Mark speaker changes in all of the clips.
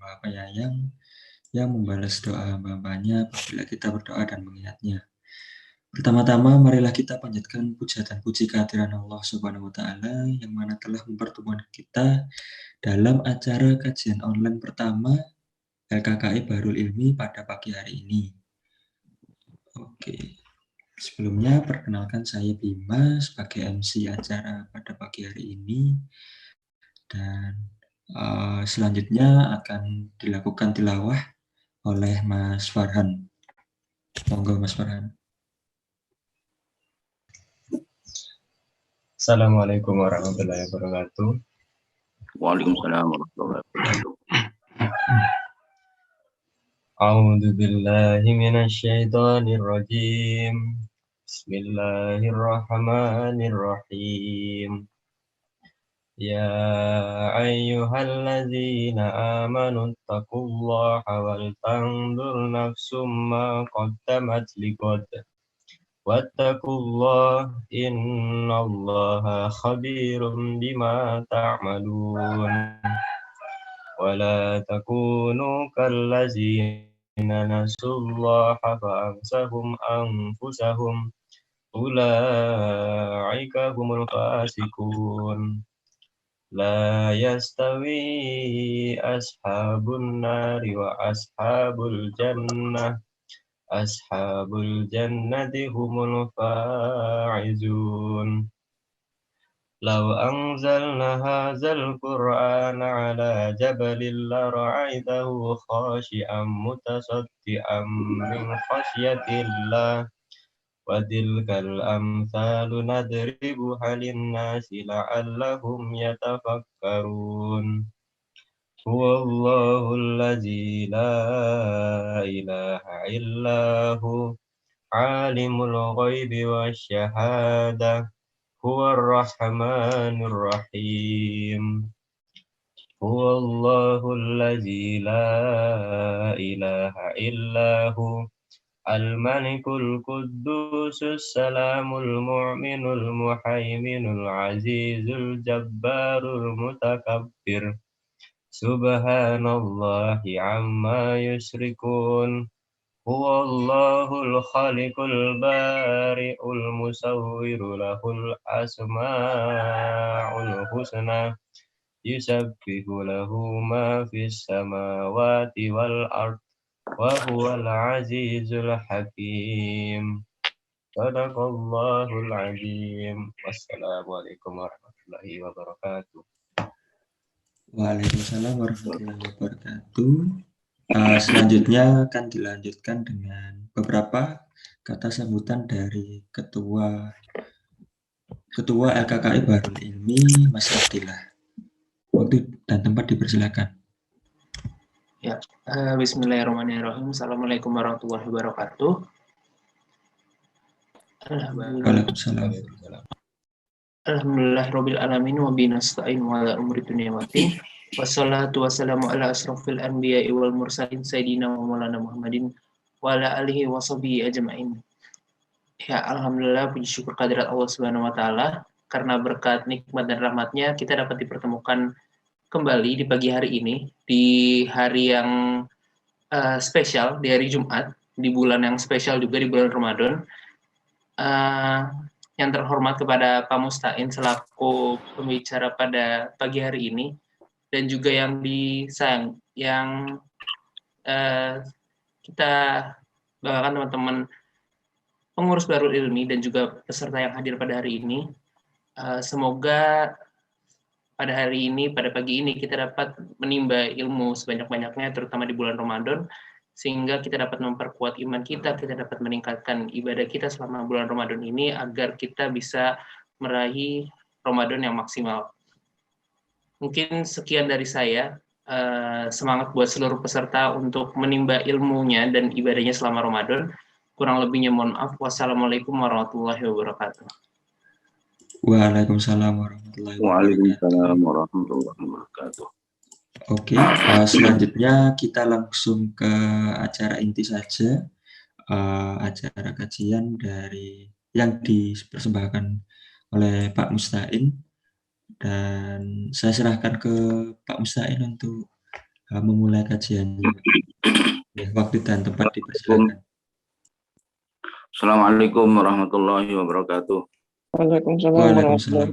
Speaker 1: Maha Penyayang yang membalas doa hamba-hambanya apabila kita berdoa dan mengingatnya. Pertama-tama, marilah kita panjatkan puja dan puji kehadiran Allah Subhanahu wa Ta'ala yang mana telah mempertemukan kita dalam acara kajian online pertama LKKI Bahrul Ilmi pada pagi hari ini. Oke, sebelumnya perkenalkan saya Bima sebagai MC acara pada pagi hari ini, dan selanjutnya akan dilakukan tilawah oleh Mas Farhan. Monggo Mas Farhan.
Speaker 2: Assalamualaikum warahmatullahi wabarakatuh.
Speaker 3: Waalaikumsalam warahmatullahi wabarakatuh.
Speaker 2: A'udzu billahi minasy syaithanir rajim. Bismillahirrahmanirrahim. Ya ayyuhalladzina amanu taqullaha wal tanzur nafsum ma qaddamat liqad. Wattaqullaha innallaha khabirum bima ta'malun. Wala takunu kallazina nasullaha fa'ansahum anfusahum ulaika humul fasiqun. La yastawi ashabun nari wa ashabul jannah. Ashabul jannati humul faizun. Law anzalna hadzal qur'ana ala jabalin la ra'aitahu khashi'an mutasaddian min khasyatillah wa tilkal amsalu nadribuha lin-nasi la'allahum yatafakkarun. Huwallahu allazi la ilaha illahu alimul ghaibi wasyahadah huwar rahmanur rahim. Huwallahu allazi la ilaha illahu al-malikul quddusus salamul mu'minul muhaiminul azizul jabbarul mutakabbir. Subhanallahi amma yusyrikun. Huwallahul khaliqul bari'ul musawwiru lahul asma'ul husna. Yusabbihu lahu ma fis samawati wal ard wa huwal azizul hakim. Sadaqallahul azim. Wassalamualaikum warahmatullahi wabarakatuh.
Speaker 1: Waalaikumsalam warahmatullahi wabarakatuh. Selanjutnya akan dilanjutkan dengan beberapa kata sambutan dari Ketua LKKI Bahrul Ilmi, Mas Abdillah. Waktu dan tempat dipersilakan.
Speaker 4: Ya, bismillahirrahmanirrahim. Assalamualaikum warahmatullahi wabarakatuh.
Speaker 1: Waalaikumsalam.
Speaker 4: Alhamdulillahirabbil alamin wa bihi nasta'in wa ala umuri dunya waddin. Wassalatu wassalamu ala asrofil anbiya'i wal mursalin sayyidina wa maulana Muhammadin wa ala alihi wa sahbihi ajma'in. Ya, alhamdulillah, puji syukur kehadirat Allah Subhanahu wa taala, karena berkat nikmat dan rahmatnya kita dapat dipertemukan kembali di pagi hari ini, di hari yang spesial, di hari Jumat, di bulan yang spesial juga, di bulan Ramadan. Yang terhormat kepada Pak Mustain selaku pembicara pada pagi hari ini, dan juga yang disayang, yang kita banggakan teman-teman pengurus Bahrul Ilmi dan juga peserta yang hadir pada hari ini. Semoga pada hari ini, pada pagi ini, kita dapat menimba ilmu sebanyak-banyaknya, terutama di bulan Ramadan, sehingga kita dapat memperkuat iman kita dapat meningkatkan ibadah kita selama bulan Ramadan ini, agar kita bisa meraih Ramadan yang maksimal. Mungkin sekian dari saya. Semangat buat seluruh peserta untuk menimba ilmunya dan ibadahnya selama Ramadan. Kurang lebihnya mohon maaf. Wassalamualaikum warahmatullahi wabarakatuh.
Speaker 1: Waalaikumsalam warahmatullahi
Speaker 3: wabarakatuh.
Speaker 1: Oke, selanjutnya kita langsung ke acara inti saja, acara kajian dari yang dipersembahkan oleh Pak Mustain, dan saya serahkan ke Pak Mustain untuk memulai kajiannya. Ya, waktu dan tempat dipersilakan.
Speaker 3: Assalamualaikum warahmatullahi wabarakatuh.
Speaker 1: Waalaikumsalam.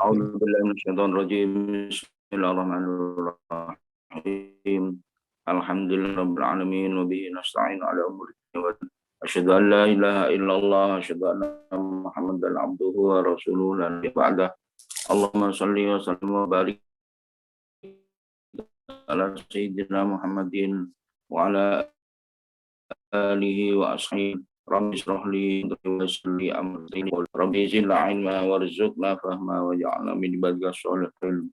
Speaker 3: A'udzubillahi minasyaitonirrajim. Bismillahirrahmanirrahim. Alhamdulillahirabbil alamin wa bihi nasta'in 'ala umuri wa asyhadu an la ilaha illallah wa asyhadu anna Muhammadan abduhu wa rasuluhu la nabiyya ba'da. Allahumma shalli wa sallim wa barik ala sayyidina Muhammadin wa ala alihi wa ashabihi. Rabbi shrah li sadri wa yassir li amri Rabbi zidna ilma warzuqna fahma waj'alna min ibadika sholihin.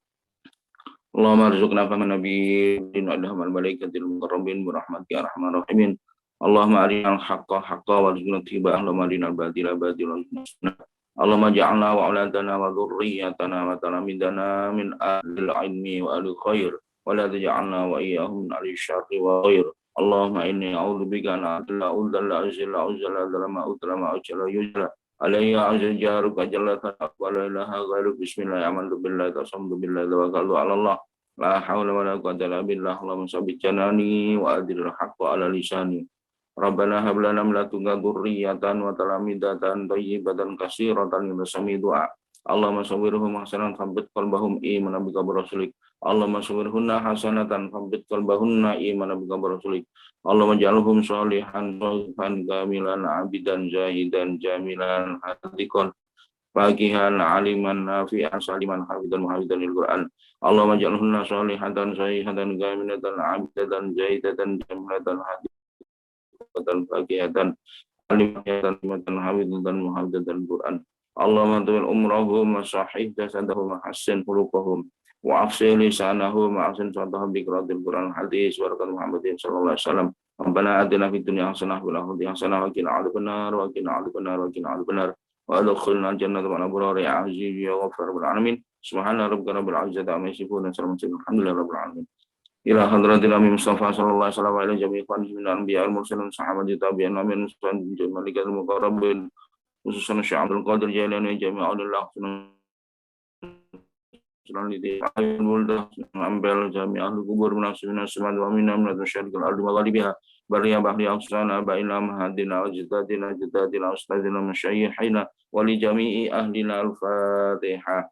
Speaker 3: Allahumma arzuqna fahma nabiyyin wa adhamal malaikatil muqarrabin bi rahmatika ya arhamar rahimin. Allahumma arinal haqqa haqqan warzuqna ittiba'ah, Allahumma arinal batila batilan warzuqna. Allahumma ja'alna wa auladana wa dhurriyyatana wa talamidana min ahlil ilmi wa ahli khair wa la taj'alna wa iyyahum min ahli syarri wa khair. Allahumma inni a'udzubika an a'tala udzalla azilla udzalla dzalama udzalla ujalla yujalla alayya azza jaruka jalla wa la ilaha ghairu bismillahirrahmanirrahim billahi tasamdu billahi tawakkaltu 'ala Allah la haula wa la quwwata illa billah. Allahumma sabbit janani wa adil haqqa 'ala lisani. Rabbana hab lana min ladunka dzurriyyatan wa talamidatan thayyibatan katsiratan yasmi du'a. Allahumma sawwirhum hasanan thabbit qalbahum imanan bika rasulik. Allahumma sawwirhunna hasanatan thabbit qalbahunna imanan bika rasulik. Allahumma ja'alhum sholihan kamilan abidan zahidan jamilan hadiqan faqihan aliman nafi'an saliman hafidan muhafidan lil Qur'an. Allahumma ja'alhunna sholihatan sahihatan kamilatan abidatan zahidatan jamilatan hadiqatan faqihatan alimatan hafidan muhafidan lil Qur'an. Allahumma tawil umrahum wa sahih jasadahum wa hassin khuluqahum wa afsih lisanahum wa ahsin sadahum bi qiraatil Qur'an hadis wa rakat Muhammadin sallallahu alaihi wasallam. Rabbana atina fid dunya hasanah wa fil akhirati hasanah wa qina adzabannar wa qina adzabannar wa qina adzabannar wa adkhilna jannata ma'al abrar ya aziz ya ghafar bil alamin. Subhana rabbika rabbil izzati amma yasifun wa salamun alhamdulillahi rabbil alamin. Ila hadratil amin Mustafa sallallahu alaihi wasallam ila jami'i qanjil anbiya al mursalin sahabati tabi'in amin mustan malikatul muqarrabin khususan Syekh Abdul Qadir Jailani jami'ulillah sunan di muldah ambel jami'ah kubur munasibina samad wa minna min asyadil ardi wa ghalibiha bariya bahri afsana ba'ila mahadina jadadina ustadina masyayikhina wa li jami'i ahlina al-fatihah.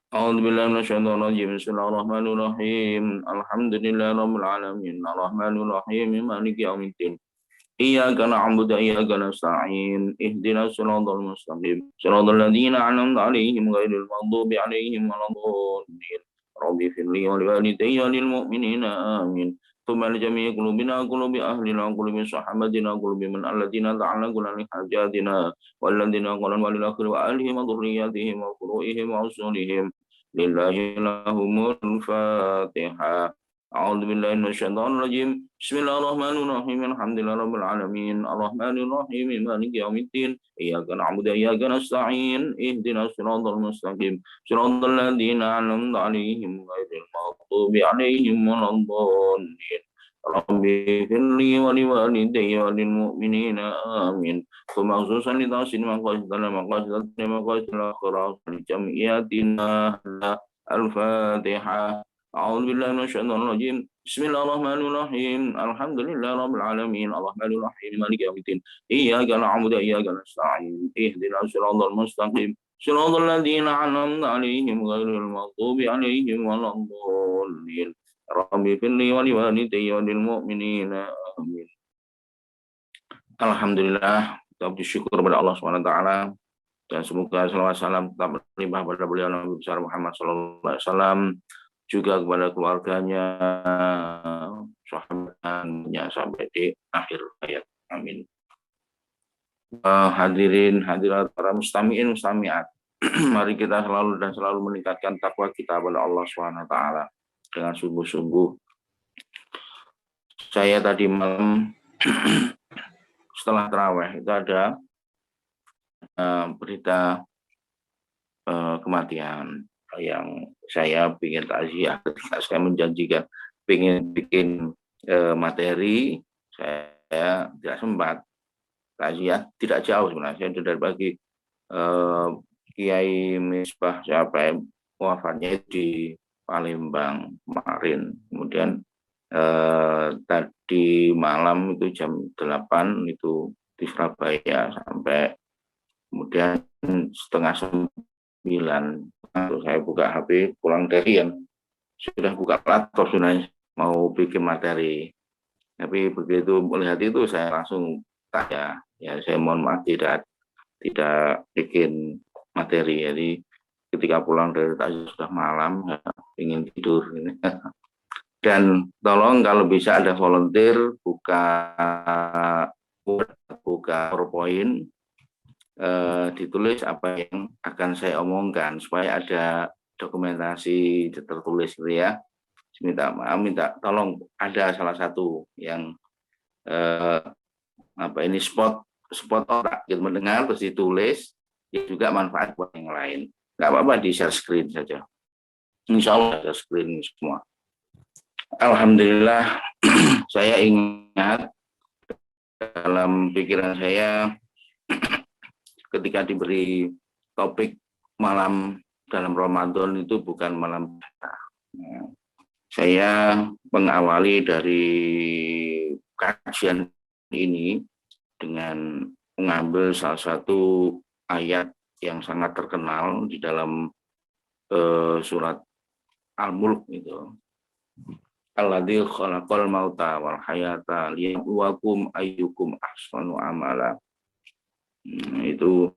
Speaker 3: A'udzu billahi minasyaitonir rajim. Bismillahirrahmanirrahim. Alhamdulillahirabbil alamin. Arrahmanir rahim. Maliki yaumiddin. Iyyaka na'budu wa iyyaka nasta'in. Ihdinas siratal mustaqim. Siratal ladzina an'amta 'alaihim ghairil maghdubi 'alaihim waladdallin. Rabbi firli wa liwalidayya lil mu'minina amin. Thumma li jami'i qulubina qulubi ahlina qulubi sahabatina qulubi man alladziina ta'allaquna li hajatina wal ladzina qalu wa lil akhir wa alihim wa dhurriyyatihim wa furu'ihim wa usulihim lillahi lahumul fatihah. A'udzu billahi minasyaitonir rajim. Bismillahirrahmanirrahim. Alhamdulillahirabbil alamin. Arrahmanir rahim. Maliki yaumiddin. Iyyaka na'budu wa iyyaka nasta'in. Ihdinas siratal mustaqim. Siratal ladzina an'amta 'alaihim ghairil maghdubi 'alaihim waladdallin. Rabbi firli wa liwalidayya wa lil mu'minina amin. Khususan li tasin maqasidana maqasidal akhirah li jam'iyatina al-fatihah. A'udzu billahi minasyaitonir rajim. Bismillahirrahmanirrahim. Alhamdulillahirabbil alamin. Arrahmanir rahim. Maliki yaumiddin. Iyyaka na'budu wa iyyaka nasta'in. Ihdinas siratal mustaqim. Siratal ladzina an'amta 'alaihim ghairil maghdubi 'alaihim waladdallin. Rabbi firli wa liwalidayya wa lil mu'minina amin. Alhamdulillah, kita bersyukur kepada Allah Subhanahu wa taala dan semoga salawat salam tetap berlimpah pada beliau Nabi besar Muhammad sallallahu alaihi wasallam, juga kepada keluarganya, sahabatnya sampai di akhir hayat. Amin. Hadirin hadirat para mustami'in mustami'at. Mari kita selalu meningkatkan takwa kita kepada Allah Subhanahu wa taala dengan sungguh-sungguh. Saya tadi malam setelah tarawih itu ada berita kematian yang saya ingin takziah. Ketika saya menjanjikan ingin bikin materi, saya tidak sempat. Takziah tidak jauh sebenarnya, saya dari pagi Kiai Misbah siapa wafatnya di Palembang kemarin. Kemudian tadi malam itu jam 8 itu di Surabaya, sampai kemudian setengah 9 saya buka HP, pulang dari yang sudah buka laptop sebenarnya mau bikin materi. Tapi begitu melihat itu saya langsung tanya, ya saya mohon maaf tidak bikin materi. Jadi ketika pulang dari tadi sudah malam, ya, ingin tidur. Dan tolong kalau bisa ada volunteer buka PowerPoint, ditulis apa yang akan saya omongkan supaya ada dokumentasi tertulis gitu ya. Minta maaf, tolong ada salah satu yang spot otak gitu, mendengar terus ditulis, ya juga manfaat buat yang lain. Nggak apa-apa di share screen saja. Insya Allah share screen semua. Alhamdulillah saya ingat dalam pikiran saya ketika diberi topik malam dalam Ramadan itu bukan malam saya mengawali dari kajian ini dengan mengambil salah satu ayat yang sangat terkenal di dalam surat Al-Mulk itu. Alladzi khalaqal mauta wal hayata liyabluwakum ayyukum ahsanu amala. Itu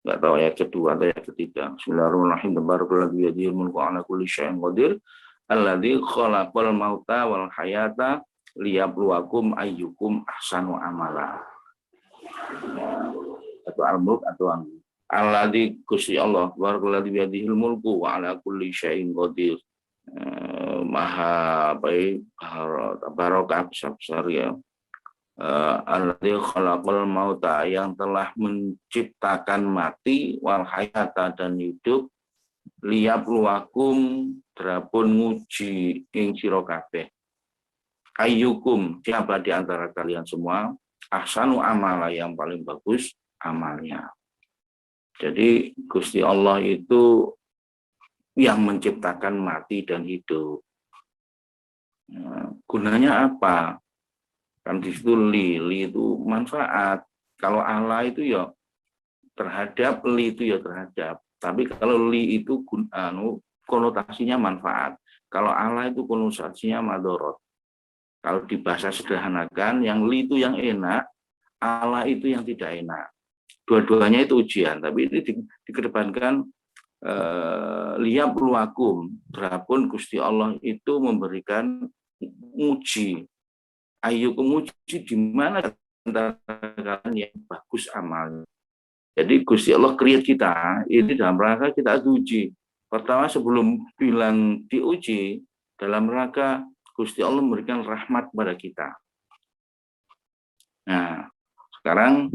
Speaker 3: nggak tahu ayat kedua atau ayat ketiga. Bismillahirrahmanirrahim. Tabarakalladzi biyadihil mulku ala kulli syai'in qadir. Alladzi khalaqal mauta wal hayata liyabluwakum ayyukum ahsanu amala. Atau Al-Mulk atau Alladzi Gusti Allah tabarakalladzi biyadihil mulku wa ala kulli syai'in qadir. Maha baik, barokah besar ya. Alladzi khalaqal mauta, yang telah menciptakan mati, wal hayata, dan hidup, liyabluwakum, drapun nguji ing sira kabeh, ayyukum, siapa di antara kalian semua, ahsanu amala, yang paling bagus amalnya. Jadi Gusti Allah itu yang menciptakan mati dan hidup. Gunanya apa? Kan di situ li itu manfaat. Kalau Allah itu ya terhadap, li itu ya terhadap. Tapi kalau li itu konotasinya manfaat. Kalau Allah itu konotasinya madorot. Kalau di bahasa sederhanakan, yang li itu yang enak, Allah itu yang tidak enak. Dua-duanya itu ujian, tapi ini dikedepankan liyabluwakum, berapun Gusti Allah itu memberikan uji. Ayyukum, uji di mana antara kalian yang bagus amalnya. Jadi Gusti Allah create kita ini dalam rangka kita diuji. Pertama sebelum bilang diuji, dalam rangka Gusti Allah memberikan rahmat pada kita. Nah, sekarang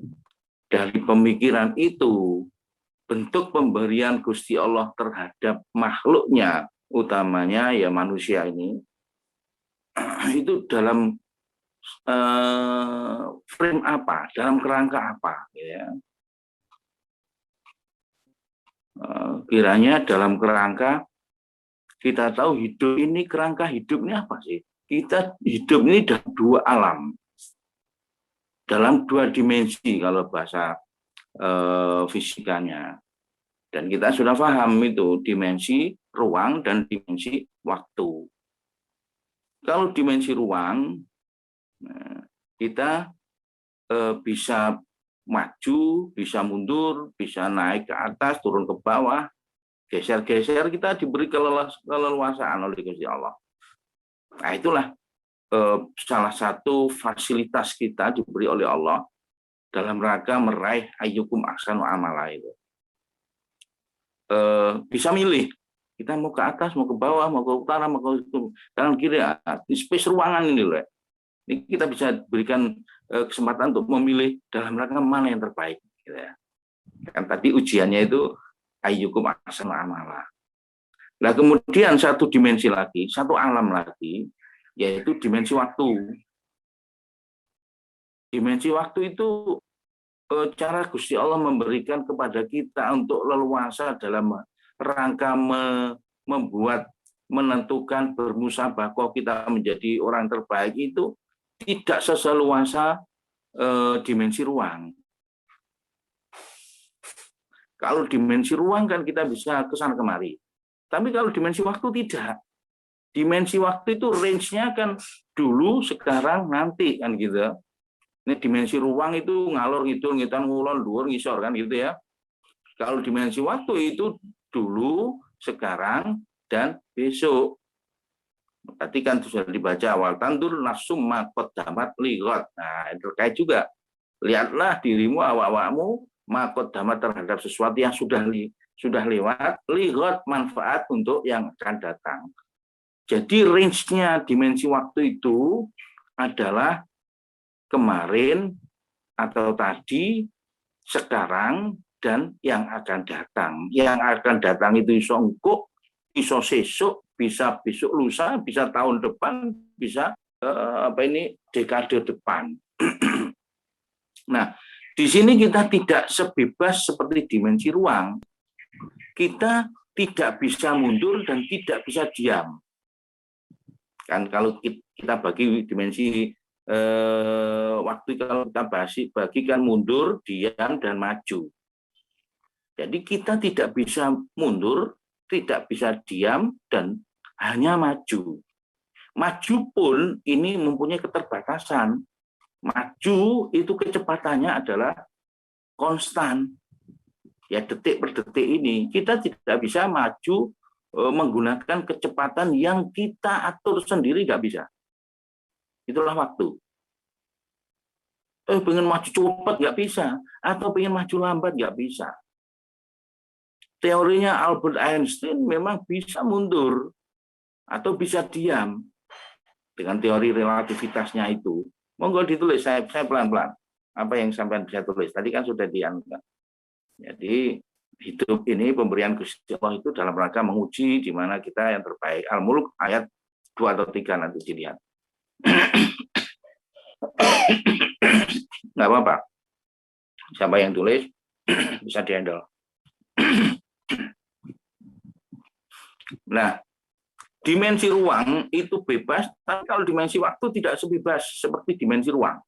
Speaker 3: dari pemikiran itu, bentuk pemberian Gusti Allah terhadap makhluknya, utamanya ya manusia ini, itu dalam frame apa, dalam kerangka apa, ya. Kiranya dalam kerangka kita tahu hidup ini, kerangka hidupnya apa sih? Kita hidup ini dalam dua alam, dalam dua dimensi kalau bahasa fisikanya. Dan kita sudah paham itu dimensi ruang dan dimensi waktu. Kalau dimensi ruang, kita bisa maju, bisa mundur, bisa naik ke atas, turun ke bawah, geser-geser, kita diberi keleluasaan oleh Gusti Allah. Nah, itulah salah satu fasilitas kita diberi oleh Allah dalam rangka meraih ayyukum ahsanu amala itu. Bisa milih, kita mau ke atas, mau ke bawah, mau ke utara, mau ke kanan kiri, di space ruangan ini loh. Ini kita bisa berikan kesempatan untuk memilih dalam rangka mana yang terbaik. Gitu ya. Kan tadi ujiannya itu ayyukum ahsanu amala. Nah kemudian satu dimensi lagi, satu alam lagi, yaitu dimensi waktu. Dimensi waktu itu cara Gusti Allah memberikan kepada kita untuk leluasa dalam rangka membuat menentukan bermusabakoh kita menjadi orang terbaik itu tidak seseluasa dimensi ruang. Kalau dimensi ruang kan kita bisa kesana kemari. Tapi kalau dimensi waktu tidak. Dimensi waktu itu range-nya kan dulu, sekarang, nanti kan gitu. Ini dimensi ruang itu ngalor ngidul, ngitan ngulon, dhuwur ngisor kan gitu ya. Kalau dimensi waktu itu dulu, sekarang, dan besok. Tadi kan sudah dibaca awal tandur nasum makot damat ligot. Nah, itu terkait juga. Lihatlah dirimu, awak-awakmu makot damat terhadap sesuatu yang sudah lewat, ligot manfaat untuk yang akan datang. Jadi range-nya dimensi waktu itu adalah kemarin atau tadi, sekarang, dan yang akan datang. Yang akan datang itu iso engko, iso sesuk, bisa besok lusa, bisa tahun depan, bisa dekade depan. Nah, di sini kita tidak sebebas seperti dimensi ruang. Kita tidak bisa mundur dan tidak bisa diam. Kan kalau kita bagi dimensi waktu, kalau kita bagikan mundur, diam, dan maju. Jadi kita tidak bisa mundur, tidak bisa diam, dan hanya maju. Maju pun ini mempunyai keterbatasan. Maju itu kecepatannya adalah konstan. Ya, detik per detik ini kita tidak bisa maju menggunakan kecepatan yang kita atur sendiri, nggak bisa. Itulah waktu. Pengen maju cepat nggak bisa, atau pengen maju lambat nggak bisa. Teorinya Albert Einstein memang bisa mundur atau bisa diam dengan teori relativitasnya itu. Monggo ditulis, saya pelan-pelan apa yang sampai bisa tulis. Tadi kan sudah dianggap. Jadi hidup ini pemberian Gusti Allah itu dalam rangka menguji di mana kita yang terbaik. Al-Mulk ayat 2 atau 3 nanti dilihat. Nggak apa-apa. Siapa yang tulis bisa dihandle. Nah, dimensi ruang itu bebas, tapi kalau dimensi waktu tidak sebebas seperti dimensi ruang.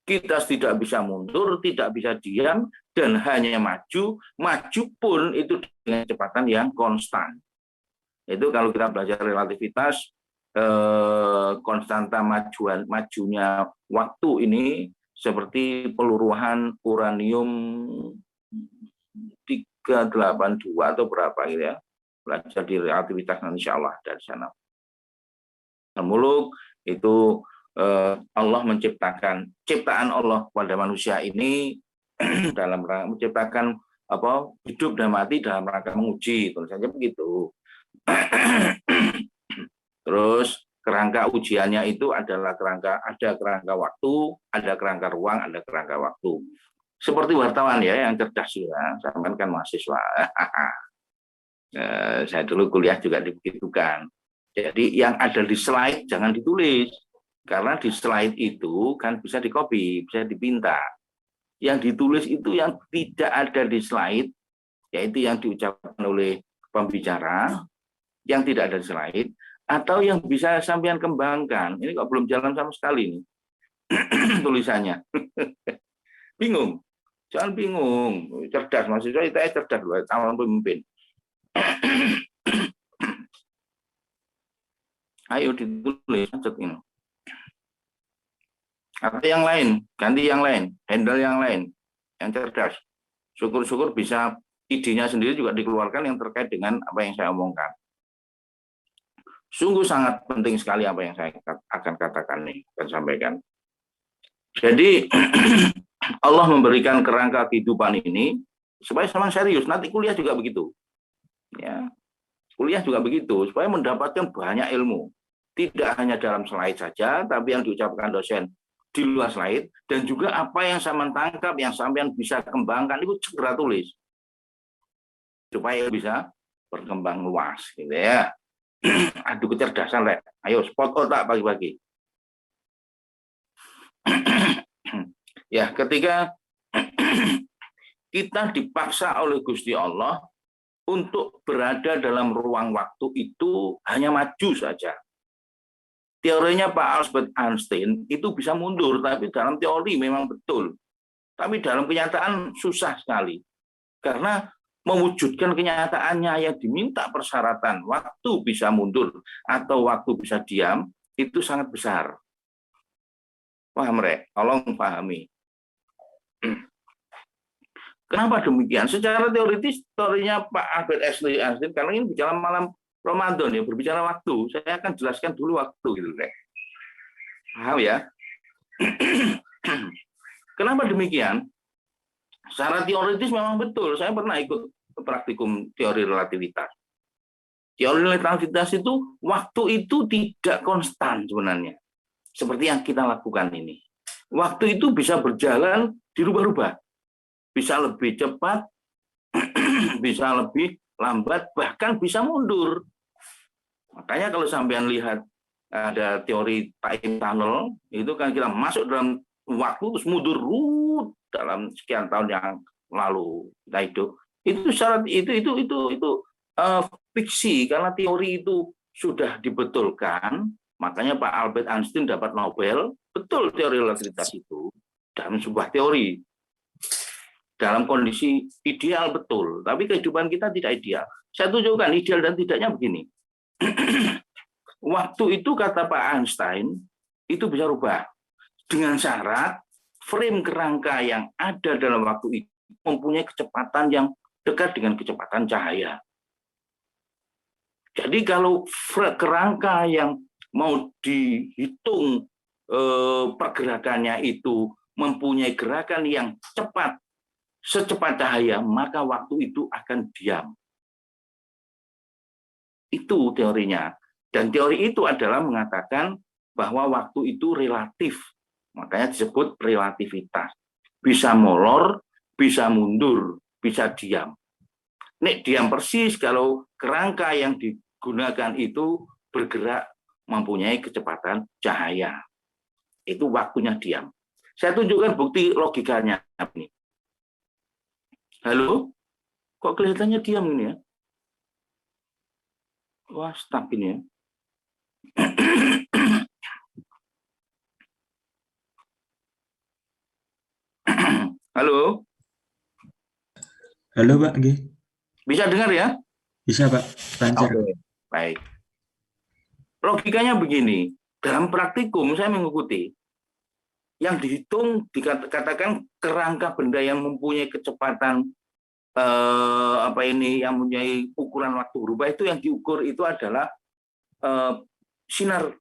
Speaker 3: Kita tidak bisa mundur, tidak bisa diam, dan hanya maju. Maju pun itu dengan kecepatan yang konstan. Itu kalau kita belajar relativitas, konstanta majunya waktu ini seperti peluruhan uranium 382 atau berapa gitu ya. Belajar di relativitas nanti insya Allah dari sana. Al-Muluk itu Allah menciptakan, ciptaan Allah pada manusia ini dalam rangka menciptakan hidup dan mati dalam rangka menguji, tentu saja begitu. Terus kerangka ujiannya itu adalah ada kerangka waktu, ada kerangka ruang, ada kerangka waktu. Seperti wartawan ya yang cerdas ya, saya kan mahasiswa. Saya dulu kuliah juga dibegitukan. Jadi yang ada di slide jangan ditulis. Karena di slide itu kan bisa di-copy, bisa dipinta. Yang ditulis itu yang tidak ada di slide, yaitu yang diucapkan oleh pembicara, yang tidak ada di slide, atau yang bisa sampean kembangkan. Ini kok belum jalan sama sekali nih tulisannya. Bingung. Jangan bingung. Cerdas, mahasiswa ITS cerdas loh, calon pemimpin. Ayo ditulis ini. Atau yang lain, ganti yang lain, handle yang lain, yang cerdas. Syukur-syukur bisa idenya sendiri juga dikeluarkan yang terkait dengan apa yang saya omongkan. Sungguh sangat penting sekali apa yang saya akan katakan nih, akan sampaikan. Jadi Allah memberikan kerangka kehidupan ini supaya sama serius. Nanti kuliah juga begitu. Ya, kuliah juga begitu supaya mendapatkan banyak ilmu. Tidak hanya dalam slide saja, tapi yang diucapkan dosen di luar slide, dan juga apa yang saya tangkap, yang sampean bisa kembangkan itu segera tulis supaya bisa berkembang luas, gitu ya. Adu kecerdasan, Rek. Ayo spot otak pagi-pagi. Ya, ketika kita dipaksa oleh Gusti Allah untuk berada dalam ruang waktu itu hanya maju saja. Teorinya Pak Albert Einstein itu bisa mundur, tapi dalam teori memang betul. Tapi dalam kenyataan susah sekali. Karena mewujudkan kenyataannya yang diminta persyaratan waktu bisa mundur atau waktu bisa diam, itu sangat besar. Paham, Rek? Tolong pahami. Kenapa demikian? Secara teoritis, teorinya Pak Albert Einstein, karena ini bicara malam Ramadan ya, berbicara waktu. Saya akan jelaskan dulu waktu gitu, Rek. Paham ya? Kenapa demikian? Secara teoritis memang betul. Saya pernah ikut praktikum teori relativitas. Teori relativitas itu waktu itu tidak konstan sebenarnya. Seperti yang kita lakukan ini. Waktu itu bisa berjalan dirubah-rubah. Bisa lebih cepat, bisa lebih lambat, bahkan bisa mundur. Makanya kalau sampean lihat ada teori time tunnel, itu kan kita masuk dalam waktu terus mundur dalam sekian tahun yang lalu. Nah, itu syarat itu fiksi karena teori itu sudah dibetulkan. Makanya Pak Albert Einstein dapat Nobel. Betul teori relativitas itu dalam sebuah teori. Dalam kondisi ideal betul, tapi kehidupan kita tidak ideal. Saya tunjukkan ideal dan tidaknya begini. Waktu itu kata Pak Einstein itu bisa rubah dengan syarat frame kerangka yang ada dalam waktu itu mempunyai kecepatan yang dekat dengan kecepatan cahaya. Jadi kalau kerangka yang mau dihitung pergerakannya itu mempunyai gerakan yang cepat, secepat cahaya, maka waktu itu akan diam. Itu teorinya. Dan teori itu adalah mengatakan bahwa waktu itu relatif. Makanya disebut relativitas. Bisa molor, bisa mundur, bisa diam. Nek diam persis kalau kerangka yang digunakan itu bergerak mempunyai kecepatan cahaya. Itu waktunya diam. Saya tunjukkan bukti logikanya ini. Halo? Kok kelihatannya diam ini ya? Wah, stuck ini ya. Halo?
Speaker 1: Halo Pak, G.
Speaker 3: Bisa dengar ya?
Speaker 1: Bisa Pak, lancar.
Speaker 3: Oke, baik. Logikanya begini, dalam praktikum saya mengikuti. Yang dihitung dikatakan kerangka benda yang mempunyai kecepatan yang mempunyai ukuran waktu berubah itu yang diukur itu adalah sinar.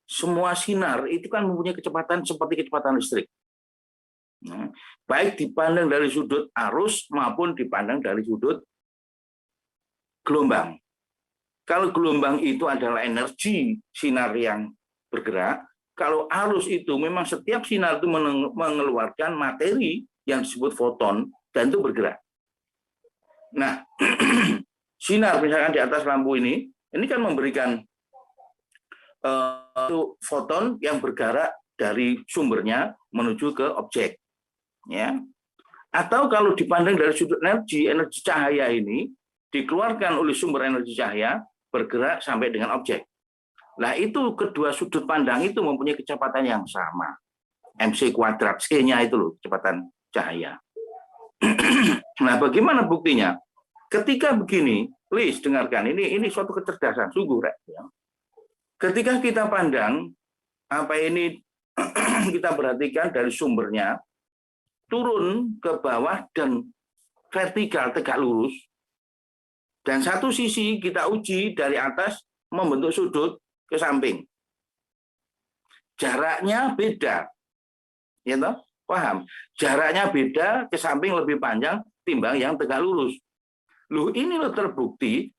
Speaker 3: Semua sinar itu kan mempunyai kecepatan seperti kecepatan listrik. Nah, baik dipandang dari sudut arus maupun dipandang dari sudut gelombang. Kalau gelombang itu adalah energi sinar yang bergerak, kalau arus itu memang setiap sinar itu mengeluarkan materi yang disebut foton dan itu bergerak. Nah, sinar misalkan di atas lampu ini kan memberikan foton yang bergerak dari sumbernya menuju ke objek. Ya. Atau kalau dipandang dari sudut energi cahaya ini dikeluarkan oleh sumber energi cahaya bergerak sampai dengan objek. Nah, itu kedua sudut pandang itu mempunyai kecepatan yang sama. MC kuadrat, C-nya itu loh, kecepatan cahaya. Nah, bagaimana buktinya? Ketika begini, please dengarkan, ini suatu kecerdasan, sungguh, Rek. Ketika kita pandang, kita perhatikan dari sumbernya, turun ke bawah dan vertikal tegak lurus, dan satu sisi kita uji dari atas membentuk sudut ke samping. Jaraknya beda. Ya toh? Paham? Jaraknya beda, ke samping lebih panjang timbang yang tegak lurus. Loh, ini loh terbukti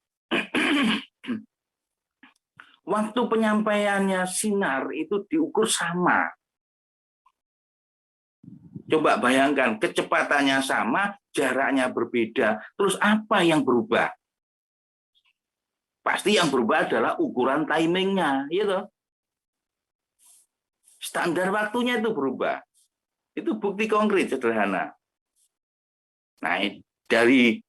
Speaker 3: waktu penyampaiannya sinar itu diukur sama. Coba bayangkan, kecepatannya sama, jaraknya berbeda. Terus apa yang berubah? Pasti yang berubah adalah ukuran timingnya, gitu. Standar waktunya itu berubah. Itu bukti konkret sederhana. Nah, dari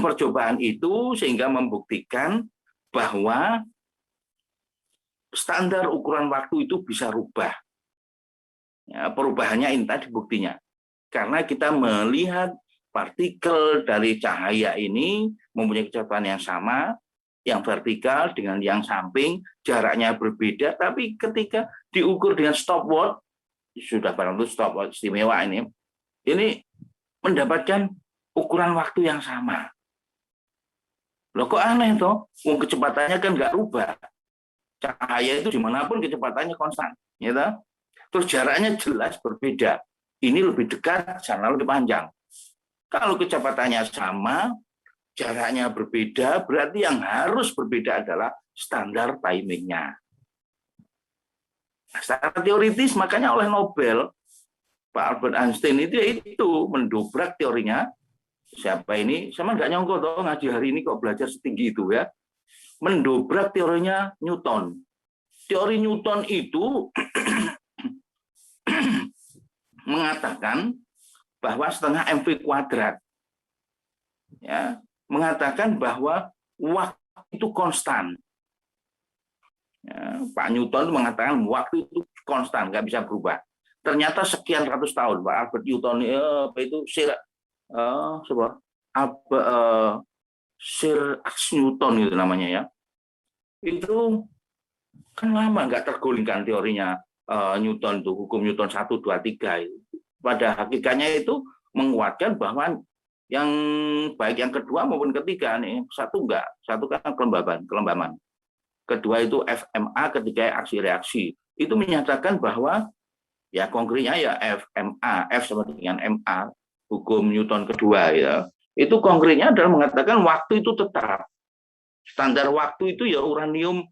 Speaker 3: percobaan itu sehingga membuktikan bahwa standar ukuran waktu itu bisa rubah. Ya, perubahannya ini tadi buktinya. Karena kita melihat partikel dari cahaya ini mempunyai kecepatan yang sama, yang vertikal dengan yang samping, jaraknya berbeda, tapi ketika diukur dengan stopwatch, sudah barang itu stopwatch istimewa ini mendapatkan ukuran waktu yang sama. Loh kok aneh toh? Kecepatannya kan nggak rubah. Cahaya itu dimanapun kecepatannya konstan. Ya toh? Terus jaraknya jelas berbeda. Ini lebih dekat, sana lebih panjang. Kalau kecepatannya sama, jaraknya berbeda, berarti yang harus berbeda adalah standar timingnya. Nah, secara teoritis, makanya oleh Nobel, Pak Albert Einstein itu mendobrak teorinya. Siapa ini? Sama nggak nyongko toh ngaji hari ini kok belajar setinggi itu ya. Mendobrak teorinya Newton. Teori Newton itu mengatakan bahwa setengah mv kuadrat, ya, mengatakan bahwa waktu itu konstan. Ya, Pak Newton mengatakan waktu itu konstan, nggak bisa berubah. Ternyata sekian ratus tahun Pak Albert Newton itu Sir Isaac Newton itu namanya ya. Itu kan lama nggak tergolingkan teorinya Newton itu, hukum Newton 1, 2, 3 itu. Pada hakikatnya itu menguatkan bahwa yang baik yang kedua maupun ketiga nih, satu kan kelembaban. Kedua itu FMA, ketiga aksi reaksi. Itu menyatakan bahwa ya konkretnya ya FMA, F sama dengan MA, hukum Newton kedua ya. Itu konkretnya adalah mengatakan waktu itu tetap. Standar waktu itu ya uranium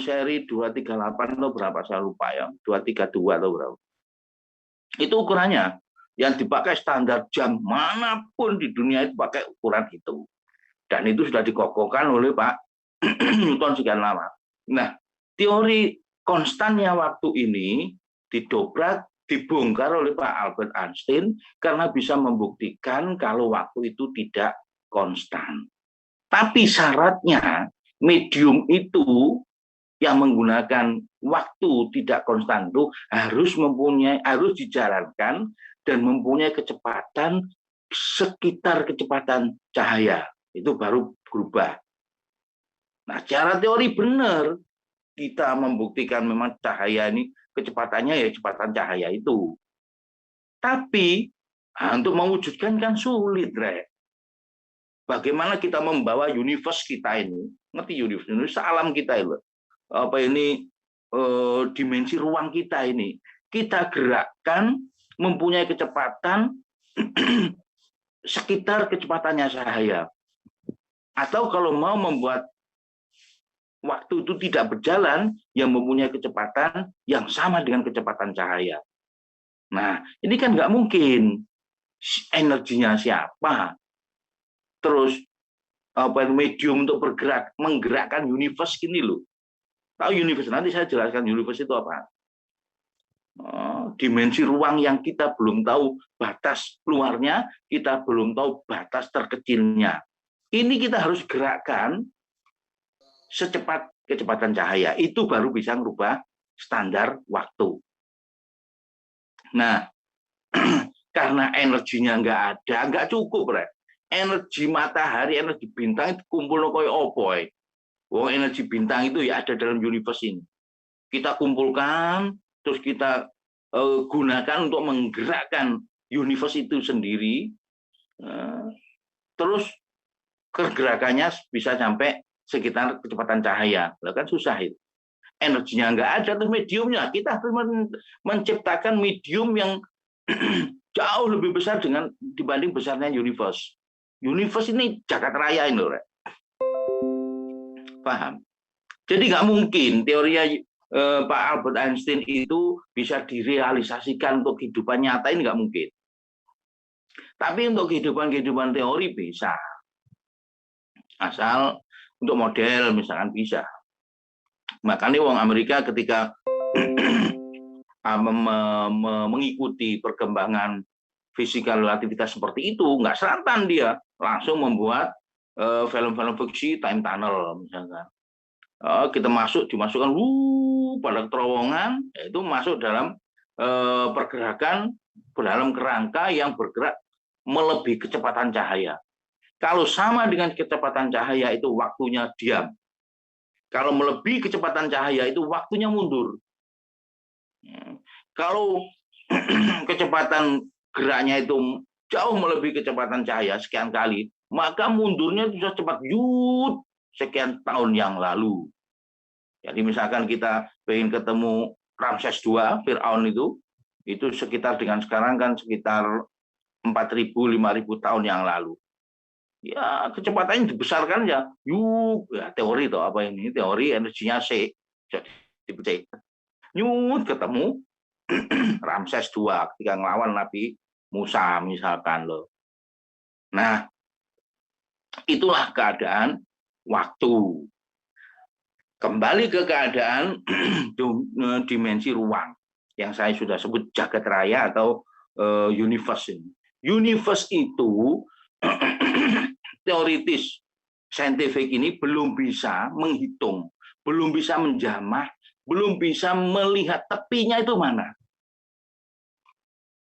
Speaker 3: seri 238 atau berapa saya lupa ya, 232 atau berapa. Itu ukurannya. Yang dipakai standar jam manapun di dunia itu pakai ukuran itu. Dan itu sudah dikokohkan oleh Pak Newton sekian lama. Nah, teori konstannya waktu ini dibongkar oleh Pak Albert Einstein karena bisa membuktikan kalau waktu itu tidak konstan. Tapi syaratnya medium itu yang menggunakan waktu tidak konstan itu harus dijalankan dan mempunyai kecepatan sekitar kecepatan cahaya. Itu baru berubah. Nah, secara teori benar kita membuktikan memang cahaya ini kecepatannya ya kecepatan cahaya itu. Tapi untuk mewujudkan kan sulit, Rek. Bagaimana kita membawa universe kita ini, ngerti universe alam kita itu, dimensi ruang kita ini, kita gerakkan mempunyai kecepatan sekitar kecepatannya cahaya. Atau kalau mau membuat waktu itu tidak berjalan, yang mempunyai kecepatan yang sama dengan kecepatan cahaya. Nah, ini kan nggak mungkin. Energinya siapa? Terus medium untuk menggerakkan universe ini loh. Tahu universe? Nanti saya jelaskan universe itu apa. Dimensi ruang yang kita belum tahu batas luarnya, kita belum tahu batas terkecilnya. Ini kita harus gerakkan secepat kecepatan cahaya. Itu baru bisa merubah standar waktu. Nah, karena energinya nggak ada, nggak cukup, Rek. Energi matahari, energi bintang itu kumpul koyo opo. Energi bintang itu ya ada dalam universe ini. Kita kumpulkan, terus kita gunakan untuk menggerakkan universe itu sendiri. Terus pergerakannya bisa sampai sekitar kecepatan cahaya. Lah kan susah itu. Energinya nggak ada, terus mediumnya. Kita harus menciptakan medium yang jauh lebih besar dibanding besarnya universe. Universe ini jagat raya ini, Rek. Paham? Jadi nggak mungkin teorinya Pak Albert Einstein itu bisa direalisasikan untuk kehidupan nyata, ini nggak mungkin. Tapi untuk kehidupan teori bisa. Asal untuk model misalkan bisa. Makanya orang Amerika ketika mengikuti perkembangan fisika relativitas seperti itu, nggak serantan dia. langsung membuat film-film fiksi time tunnel misalkan. Kita dimasukkan pada terowongan, itu masuk dalam pergerakan dalam kerangka yang bergerak melebihi kecepatan cahaya. Kalau sama dengan kecepatan cahaya itu waktunya diam. Kalau melebihi kecepatan cahaya itu waktunya mundur. Kalau kecepatan geraknya itu jauh melebihi kecepatan cahaya sekian kali, maka mundurnya bisa cepat sekian tahun yang lalu. Jadi misalkan kita ingin ketemu Ramses II, Fir'aun itu sekitar dengan sekarang kan sekitar 4.000, 5.000 tahun yang lalu. Ya kecepatannya dibesarkan ya, teori itu apa ini? Teori energinya C, jadi ketemu Ramses II ketika ngelawan Nabi Musa misalkan loh. Nah, itulah keadaan waktu. Kembali ke keadaan dimensi ruang yang saya sudah sebut jagat raya atau universe ini. Universe itu teoritis saintifik ini belum bisa menghitung, belum bisa menjamah, belum bisa melihat tepinya itu mana.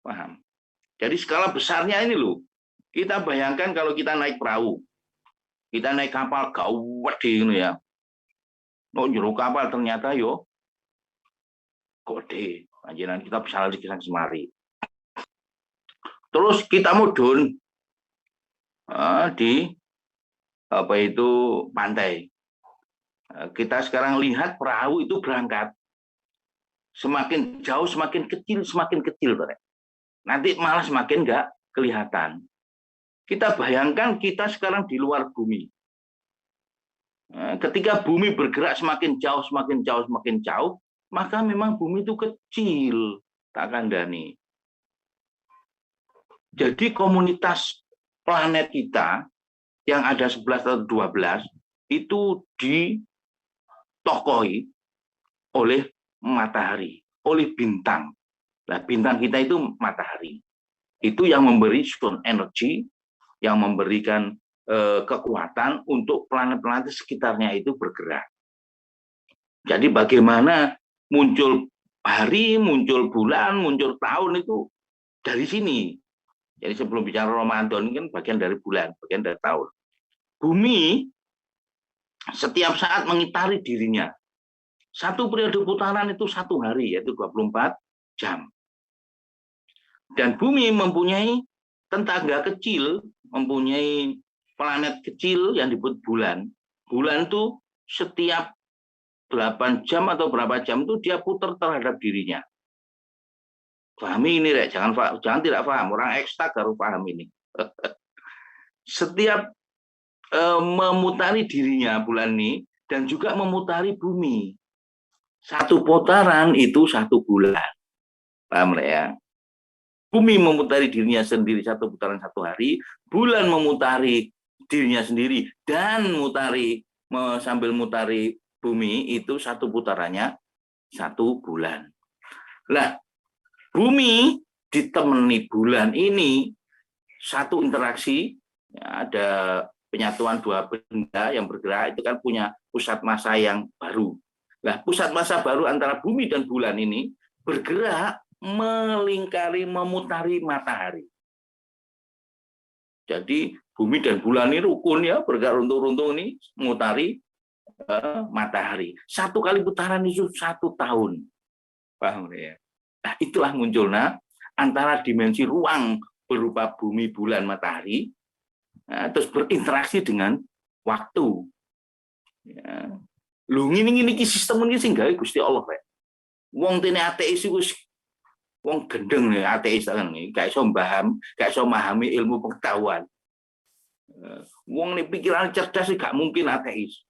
Speaker 3: Paham? Jadi skala besarnya ini loh. Kita bayangkan kalau kita naik perahu, kita naik kapal gede ini ya. Juru kapal ternyata gede. Panjenengan kita bisa lari kesana semari. Terus kita mudun di pantai. Kita sekarang lihat perahu itu berangkat semakin jauh semakin kecil. Nanti malah semakin nggak kelihatan. Kita bayangkan kita sekarang di luar bumi. Ketika bumi bergerak semakin jauh, maka memang bumi itu kecil, tak kandani. Jadi komunitas planet kita yang ada 11 atau 12 itu ditokohi oleh matahari, oleh bintang. Nah, bintang kita itu matahari. Itu yang memberi sound energy, yang memberikan kekuatan untuk planet-planet sekitarnya itu bergerak. Jadi bagaimana muncul hari, muncul bulan, muncul tahun itu dari sini. Jadi sebelum bicara Ramadan kan bagian dari bulan, bagian dari tahun. Bumi setiap saat mengitari dirinya. Satu periode putaran itu 1 hari, yaitu 24 jam. Dan bumi mempunyai tetangga kecil, mempunyai planet kecil yang disebut bulan. Bulan itu setiap 8 jam atau berapa jam itu dia putar terhadap dirinya. Pahami ini, Rek. Jangan tidak paham. Orang ekstak harus paham ini. Setiap memutari dirinya bulan ini dan juga memutari bumi. Satu putaran itu 1 bulan. Paham, Rek, ya? Bumi memutari dirinya sendiri 1 putaran 1 hari, bulan memutari dirinya sendiri dan sambil mutari bumi itu 1 putarannya 1 bulan. Nah, bumi ditemani bulan ini satu interaksi, ya, ada penyatuan 2 benda yang bergerak itu kan punya pusat massa yang baru. Nah, pusat massa baru antara bumi dan bulan ini bergerak melingkari, memutari matahari. Jadi bumi dan bulan ini rukun ya, bergerak runtung-runtung ini mengutari matahari. 1 kali putaran itu 1 tahun. Paham ya? Nah, itulah munculnya antara dimensi ruang berupa bumi, bulan, matahari, terus berinteraksi dengan waktu. Ya. Lu ngini sistem ini sing gawe Gusti Allah, Pak. Wong tene ateis iku wong gendeng ya ateis kan iki, gak iso memahami ilmu pengetahuan. Wong ini pikiran cerdas gak mungkin ateis.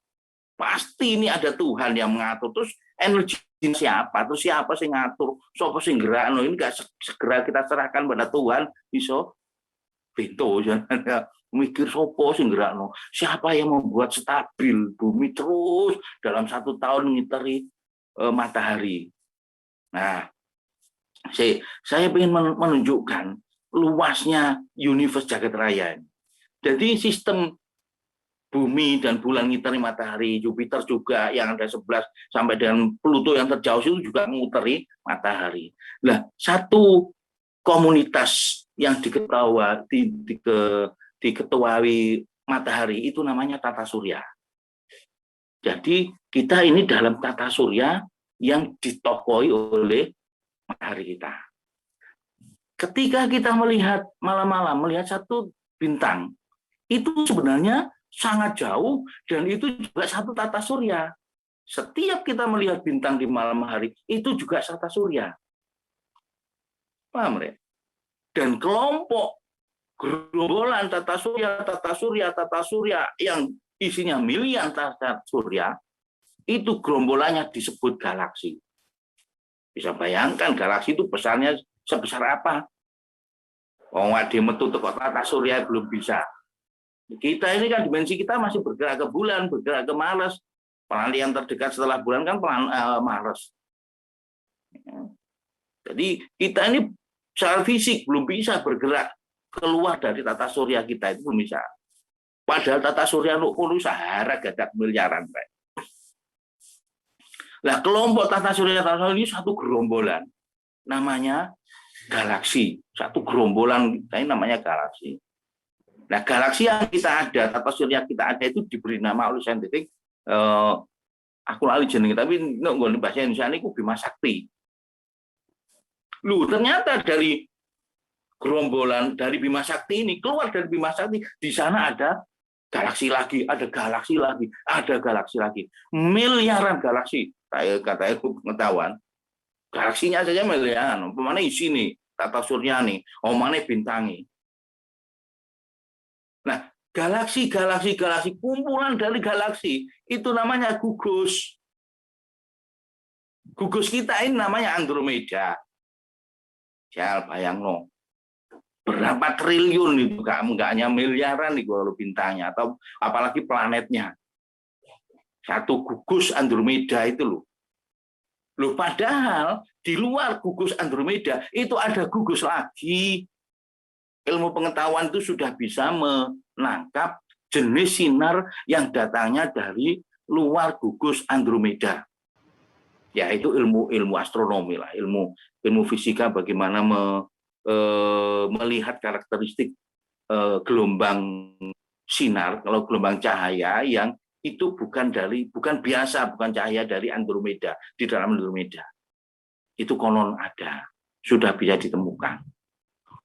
Speaker 3: Pasti ini ada Tuhan yang mengatur. Terus energi siapa? Terus siapa sih ngatur? Siapa sih gerakno? Ini gak segera kita serahkan pada Tuhan, iso bento mikir sopo sih gerakno. Siapa yang membuat stabil bumi terus dalam 1 tahun ngiteri matahari? Nah, saya ingin menunjukkan luasnya universe jagat raya ini. Jadi sistem bumi dan bulan ngitari matahari, Jupiter juga yang ada 11 sampai dengan Pluto yang terjauh itu juga mengitari matahari. Nah, satu komunitas yang diketuai matahari itu namanya tata surya. Jadi kita ini dalam tata surya yang ditokoi oleh matahari kita. Ketika kita melihat malam-malam, melihat satu bintang, itu sebenarnya sangat jauh dan itu juga satu tata surya. Setiap kita melihat bintang di malam hari, itu juga tata surya. Paham ya? Dan kelompok gerombolan tata surya yang isinya miliaran tata surya, itu gerombolannya disebut galaksi. Bisa bayangkan galaksi itu besarnya sebesar apa? Oh, di metu teko tata surya belum bisa. Kita ini kan dimensi kita masih bergerak ke bulan, bergerak ke Mars. Planet yang terdekat setelah bulan kan Mars. Jadi kita ini secara fisik belum bisa bergerak keluar dari tata surya kita, itu belum bisa. Padahal tata surya Nu'ulu Sahara gadak miliaran. Nah, kelompok tata surya ini satu gerombolan. Namanya galaksi. Satu gerombolan ini namanya galaksi. Nah, galaksi yang kita ada, tata surya kita ada itu diberi nama oleh saintifik, aku lali jenenge, tapi nggak bahasa Indonesia ini Bima Sakti. Lu ternyata dari gerombolan dari Bima Sakti ini, keluar dari Bima Sakti, di sana ada galaksi lagi, ada galaksi lagi, ada galaksi lagi. Miliaran galaksi. Katanya pengetahuan, galaksinya saja miliaran. Mana isi nih, tata surya nih, mana bintangi. Nah, galaksi, kumpulan dari galaksi, itu namanya gugus. Gugus kita ini namanya Andromeda. Jangan bayang no. Berapa triliun itu, enggak hanya miliaran nih kalau bintangnya, atau apalagi planetnya. Satu gugus Andromeda itu loh. Loh, padahal di luar gugus Andromeda itu ada gugus lagi. Ilmu pengetahuan itu sudah bisa menangkap jenis sinar yang datangnya dari luar gugus Andromeda. Yaitu ilmu astronomi lah, ilmu fisika bagaimana melihat karakteristik gelombang sinar, kalau gelombang cahaya yang itu bukan cahaya dari Andromeda, di dalam Andromeda. Itu konon ada, sudah bisa ditemukan.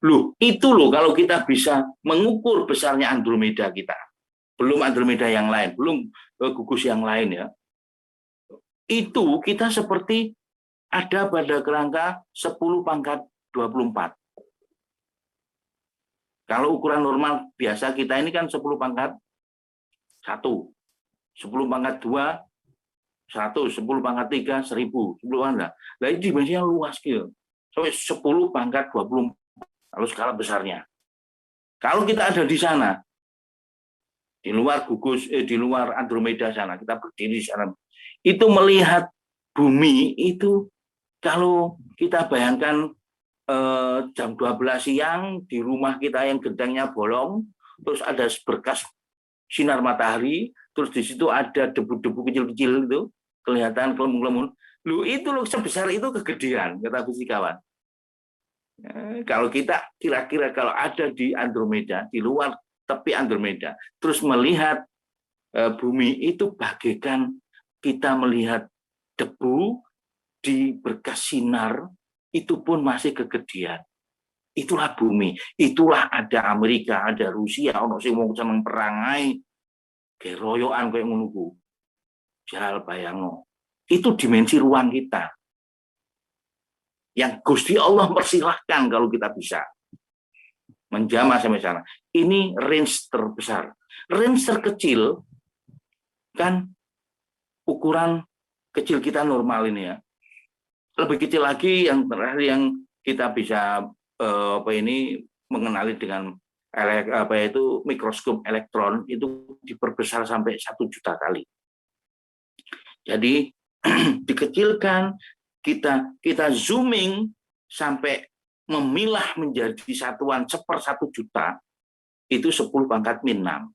Speaker 3: Loh, itu loh kalau kita bisa mengukur besarnya Andromeda kita. Belum Andromeda yang lain, belum gugus yang lain ya. Itu kita seperti ada pada kerangka 10⁻²⁴. Kalau ukuran normal biasa kita ini kan 10⁻1, 10⁻2, 100, 10⁻3, 1000, 10. Nah, ini dimensinya luas gitu. Sampai 10⁻²⁴. Kalau skala besarnya. Kalau kita ada di sana, di luar gugus, di luar Andromeda sana, kita berdiri di sana, itu melihat bumi itu, kalau kita bayangkan jam 12 siang di rumah kita yang gentengnya bolong, terus ada berkas sinar matahari, terus di situ ada debu-debu kecil-kecil itu kelihatan kelembung-kelembung. Lu itu loh sebesar itu kegedean, kata fisikawan. Kalau kita kira-kira kalau ada di Andromeda, di luar tepi Andromeda, terus melihat bumi itu bagaikan kita melihat debu di berkas sinar, itu pun masih kegedean. Itulah bumi, itulah ada Amerika, ada Rusia, ono sing wong seneng perangai, geroyokan kayak menunggu. Jal bayangno, itu dimensi ruang kita. Yang Gusti Allah persilahkan kalau kita bisa menjamah sampai sana. Ini range terbesar. Range terkecil kan ukuran kecil kita normal ini ya. Lebih kecil lagi yang terakhir yang kita bisa mengenali dengan mikroskop elektron itu diperbesar sampai 1 juta kali. Jadi dikecilkan, kita zooming sampai memilah menjadi satuan 1/1 juta, itu 10 pangkat min 6.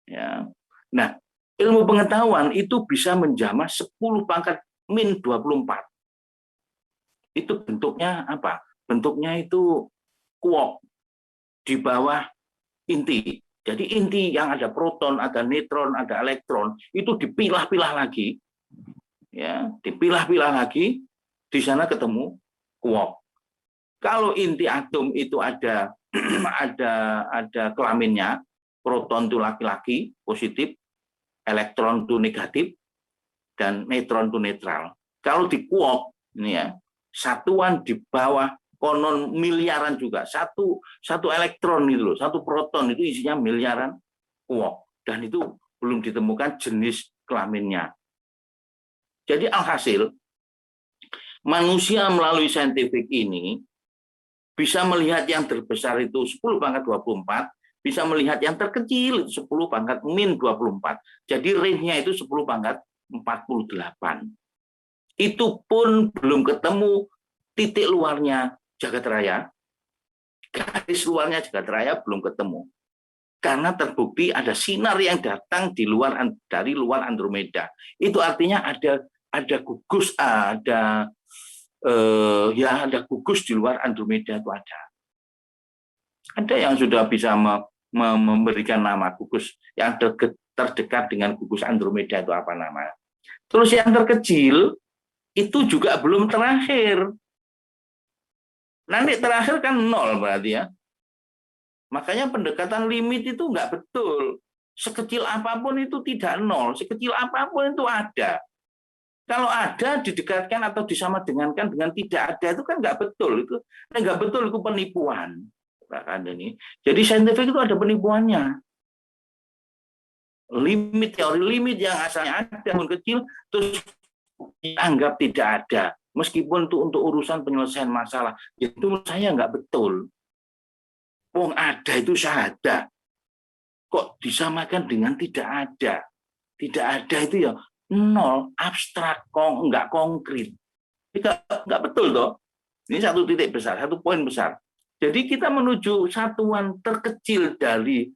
Speaker 3: Ya. Nah, ilmu pengetahuan itu bisa menjamah 10 pangkat min 24. Itu bentuknya apa? Bentuknya itu kuok di bawah inti. Jadi inti yang ada proton, ada neutron, ada elektron, itu dipilah-pilah lagi. Ya, dipilah-pilah lagi, di sana ketemu kuok. Kalau inti atom itu ada ada kelaminnya, proton itu laki-laki positif, elektron itu negatif, dan neutron itu netral. Kalau di kuok ini ya, satuan di bawah konon miliaran juga, satu elektron itu loh, satu proton itu isinya miliaran kuok, dan itu belum ditemukan jenis kelaminnya. Jadi alhasil manusia melalui saintifik ini bisa melihat yang terbesar itu 10 pangkat 24, bisa melihat yang terkecil itu 10 pangkat min 24. Jadi range-nya itu 10 pangkat 48. Itu pun belum ketemu titik luarnya jagat raya, garis luarnya jagat raya belum ketemu. Karena terbukti ada sinar yang datang dari luar Andromeda. Itu artinya ada gugus, ada gugus di luar Andromeda itu ada. Ada yang sudah bisa memberikan nama gugus yang terdekat dengan gugus Andromeda itu apa nama. Terus yang terkecil itu juga belum terakhir. Nanti terakhir kan 0 berarti ya. Makanya pendekatan limit itu nggak betul. Sekecil apapun itu tidak 0, sekecil apapun itu ada. Kalau ada didekatkan atau disama dengankan dengan tidak ada itu kan nggak betul, itu nggak betul, itu penipuan. Jadi saintifik itu ada penipuannya. Teori limit yang asalnya ada namun kecil terus dianggap tidak ada, meskipun itu untuk urusan penyelesaian masalah. Itu menurut saya nggak betul. Wong ada itu syahada. Kok disamakan dengan tidak ada? Tidak ada itu ya 0, abstrak, nggak konkret. Nggak betul toh. Ini satu titik besar, satu poin besar. Jadi kita menuju satuan terkecil dari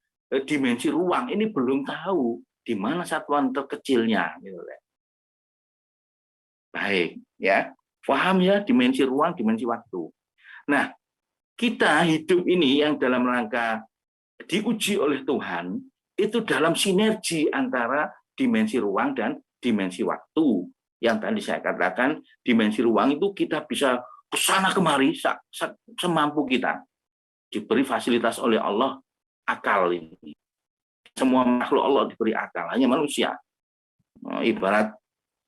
Speaker 3: dimensi ruang ini belum tahu di mana satuan terkecilnya. Baik, ya, paham ya dimensi ruang, dimensi waktu. Nah, kita hidup ini yang dalam rangka diuji oleh Tuhan itu dalam sinergi antara dimensi ruang dan dimensi waktu. Yang tadi saya katakan dimensi ruang itu kita bisa kesana kemari semampu kita, diberi fasilitas oleh Allah akal ini. Semua makhluk Allah diberi akal, hanya manusia ibarat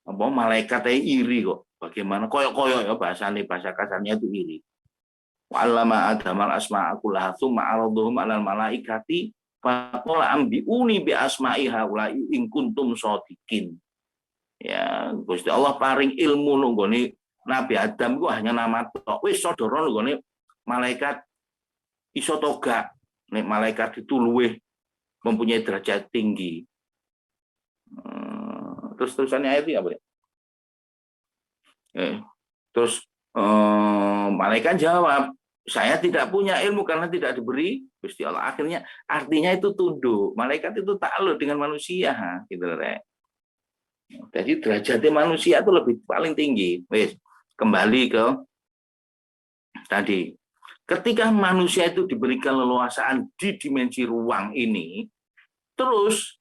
Speaker 3: malaikat iri kok. Bagaimana koyok-koyok ya bahasa kasarnya itu iri. Wa'allama adamal asma'a kullaha tsumma 'aradahum 'alal malaikati faqala ambiuni bi asma'i haula'i in kuntum shadiqin. Ya, Gusti Allah paring ilmu nunggone Nabi Adam itu hanya nama tok. Wis sodoro nunggone malaikat iso toga. Nek malaikat itu luweh mempunyai derajat tinggi. Terus terusannya ayat ini apa ya? Terus malaikat jawab, saya tidak punya ilmu karena tidak diberi Gusti Allah. Akhirnya artinya itu tunduk. Malaikat itu takluk dengan manusia, gitu Rek. Jadi derajatnya manusia itu lebih paling tinggi. Wes, kembali ke tadi. Ketika manusia itu diberikan leluasaan di dimensi ruang ini, terus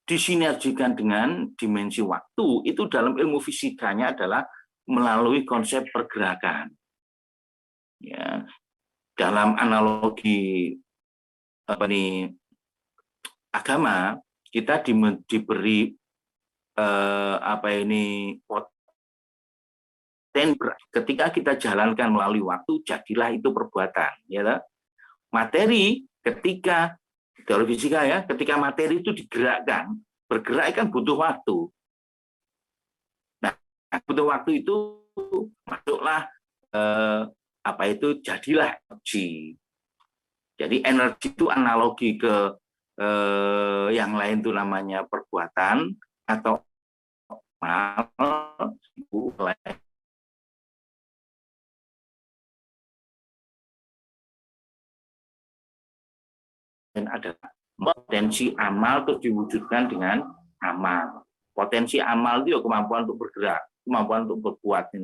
Speaker 3: disinergikan dengan dimensi waktu, itu dalam ilmu fisikanya adalah melalui konsep pergerakan. Ya, dalam analogi agama, kita diberi ketika kita jalankan melalui waktu, jadilah itu perbuatan. Ya, materi ketika teori fisika ya, ketika materi itu digerakkan, bergerak kan butuh waktu. Nah, butuh waktu itu masuklah jadilah energi. Jadi energi itu analogi ke yang lain itu namanya perbuatan atau mal potensi amal terus diwujudkan dengan amal. Potensi amal itu ya kemampuan untuk bergerak, kemampuan untuk berbuat.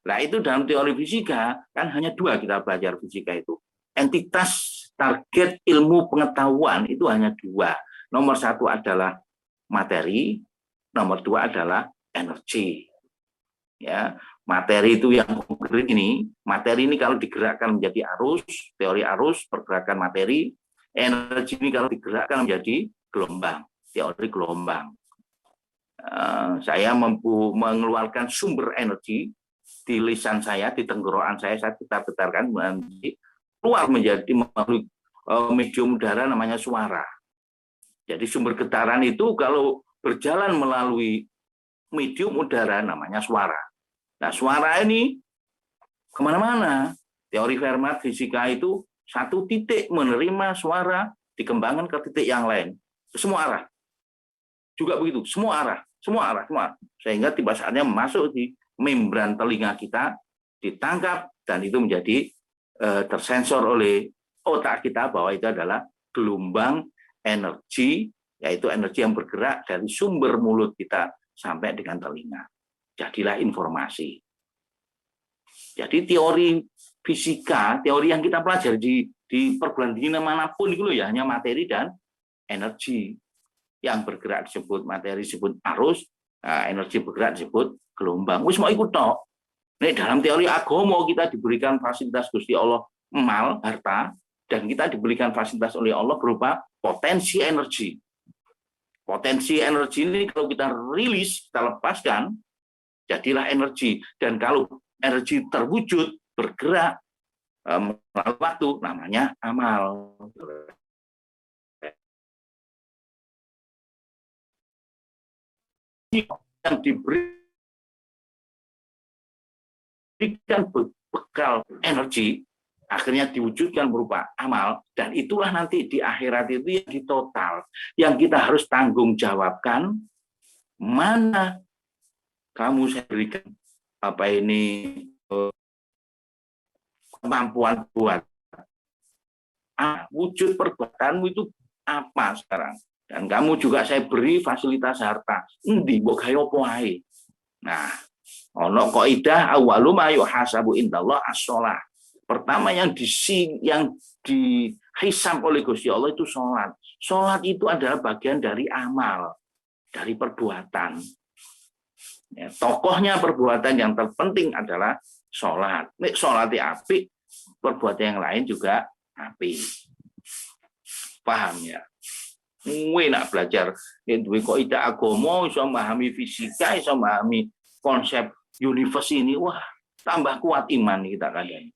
Speaker 3: Nah itu dalam teori fisika kan hanya dua kita belajar fisika itu. Entitas target ilmu pengetahuan itu hanya dua. Nomor satu adalah materi, nomor dua adalah energi. Ya, materi itu yang konkret ini, materi ini kalau digerakkan menjadi arus, teori arus, pergerakan materi, energi ini kalau digerakkan menjadi gelombang, teori gelombang. Saya mampu mengeluarkan sumber energi di lisan saya, di tenggorokan saya getar-getarkan, keluar menjadi melalui medium udara namanya suara. Jadi sumber getaran itu kalau berjalan melalui medium udara namanya suara. Nah suara ini kemana-mana. Teori Fermat fisika itu satu titik menerima suara dikembangkan ke titik yang lain. Semua arah. Juga begitu, semua arah. Sehingga tiba saatnya masuk di membran telinga kita, ditangkap, dan itu menjadi tersensor oleh otak kita bahwa itu adalah gelombang energi, yaitu energi yang bergerak dari sumber mulut kita sampai dengan telinga. Jadilah informasi. Jadi teori fisika, teori yang kita pelajari di perguruan tinggi manapun itu ya hanya materi dan energi. Yang bergerak disebut materi, disebut arus, energi bergerak disebut gelombang. Wis mau ikut tok. Nek dalam teori agama kita diberikan fasilitas Gusti Allah emal, harta, dan kita diberikan fasilitas oleh Allah berupa potensi energi. Potensi energi ini kalau kita rilis, kita lepaskan, jadilah energi. Dan kalau energi terwujud, bergerak melalui waktu, namanya amal. Yang diberikan bekal energi akhirnya diwujudkan berupa amal, dan itulah nanti di akhirat itu yang ditotal, yang kita harus tanggung jawabkan, mana kamu saya berikan kemampuan buat wujud perbuatanmu itu apa sekarang. Dan kamu juga saya beri fasilitas harta. Endi mbok gawe apa ae. Nah, ono kaidah awwalu ma yuhasabu indallah as-shalah. Pertama yang dihisab oleh Gusti Allah itu salat. Salat itu adalah bagian dari amal, dari perbuatan. Ya, tokohnya perbuatan yang terpenting adalah salat. Nek salate apik, perbuatan yang lain juga apik. Paham ya? Nak belajar duwe kaidah agama, iso memahami fisika, iso memahami konsep universe ini, wah tambah kuat iman kita kadang.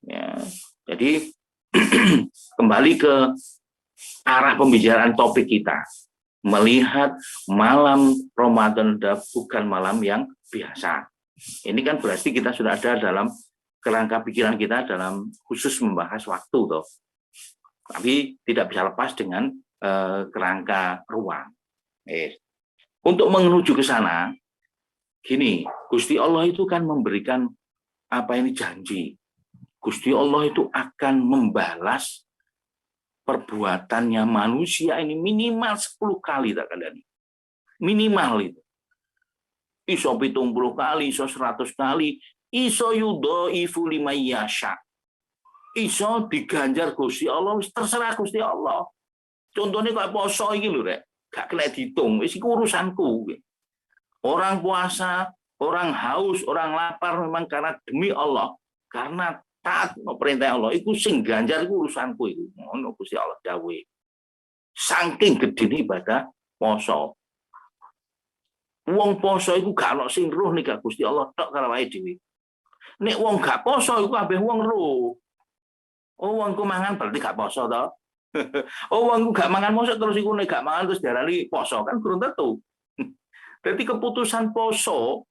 Speaker 3: Ya, jadi kembali ke arah pembicaraan topik kita, melihat malam Ramadan bukan malam yang biasa. Ini kan berarti kita sudah ada dalam kerangka pikiran kita dalam khusus membahas waktu, toh. Tapi tidak bisa lepas dengan kerangka ruang. Untuk menuju ke sana, gini, Gusti Allah itu kan memberikan janji. Gusti Allah itu akan membalas perbuatannya manusia ini minimal 10 kali tak kalian. Minimal itu. Iso 70 kali, iso 100 kali, iso yudhaifu liman yasha. Iso diganjar Gusti Allah, terserah Gusti Allah. Contohnya kayak poso iki lho, Rek. Gak kena dihitung, wis iku urusanku. Orang puasa, orang haus, orang lapar memang karena demi Allah, karena taat perintah Allah, iku sing ganjar iku urusanku iku. Ngono Gusti Allah dawuh. Saking gedene ibadah poso. Wong poso iku gak ono sing roh nek Gusti Allah tok karo awake dhewe. Nek wong gak poso iku kabeh wong roh. Oh, wongku mangan berarti gak poso toh. Oh, wongku gak mangan mosok terus iku nek gak mangan terus diarani poso, kan belum tentu. Jadi keputusan poso,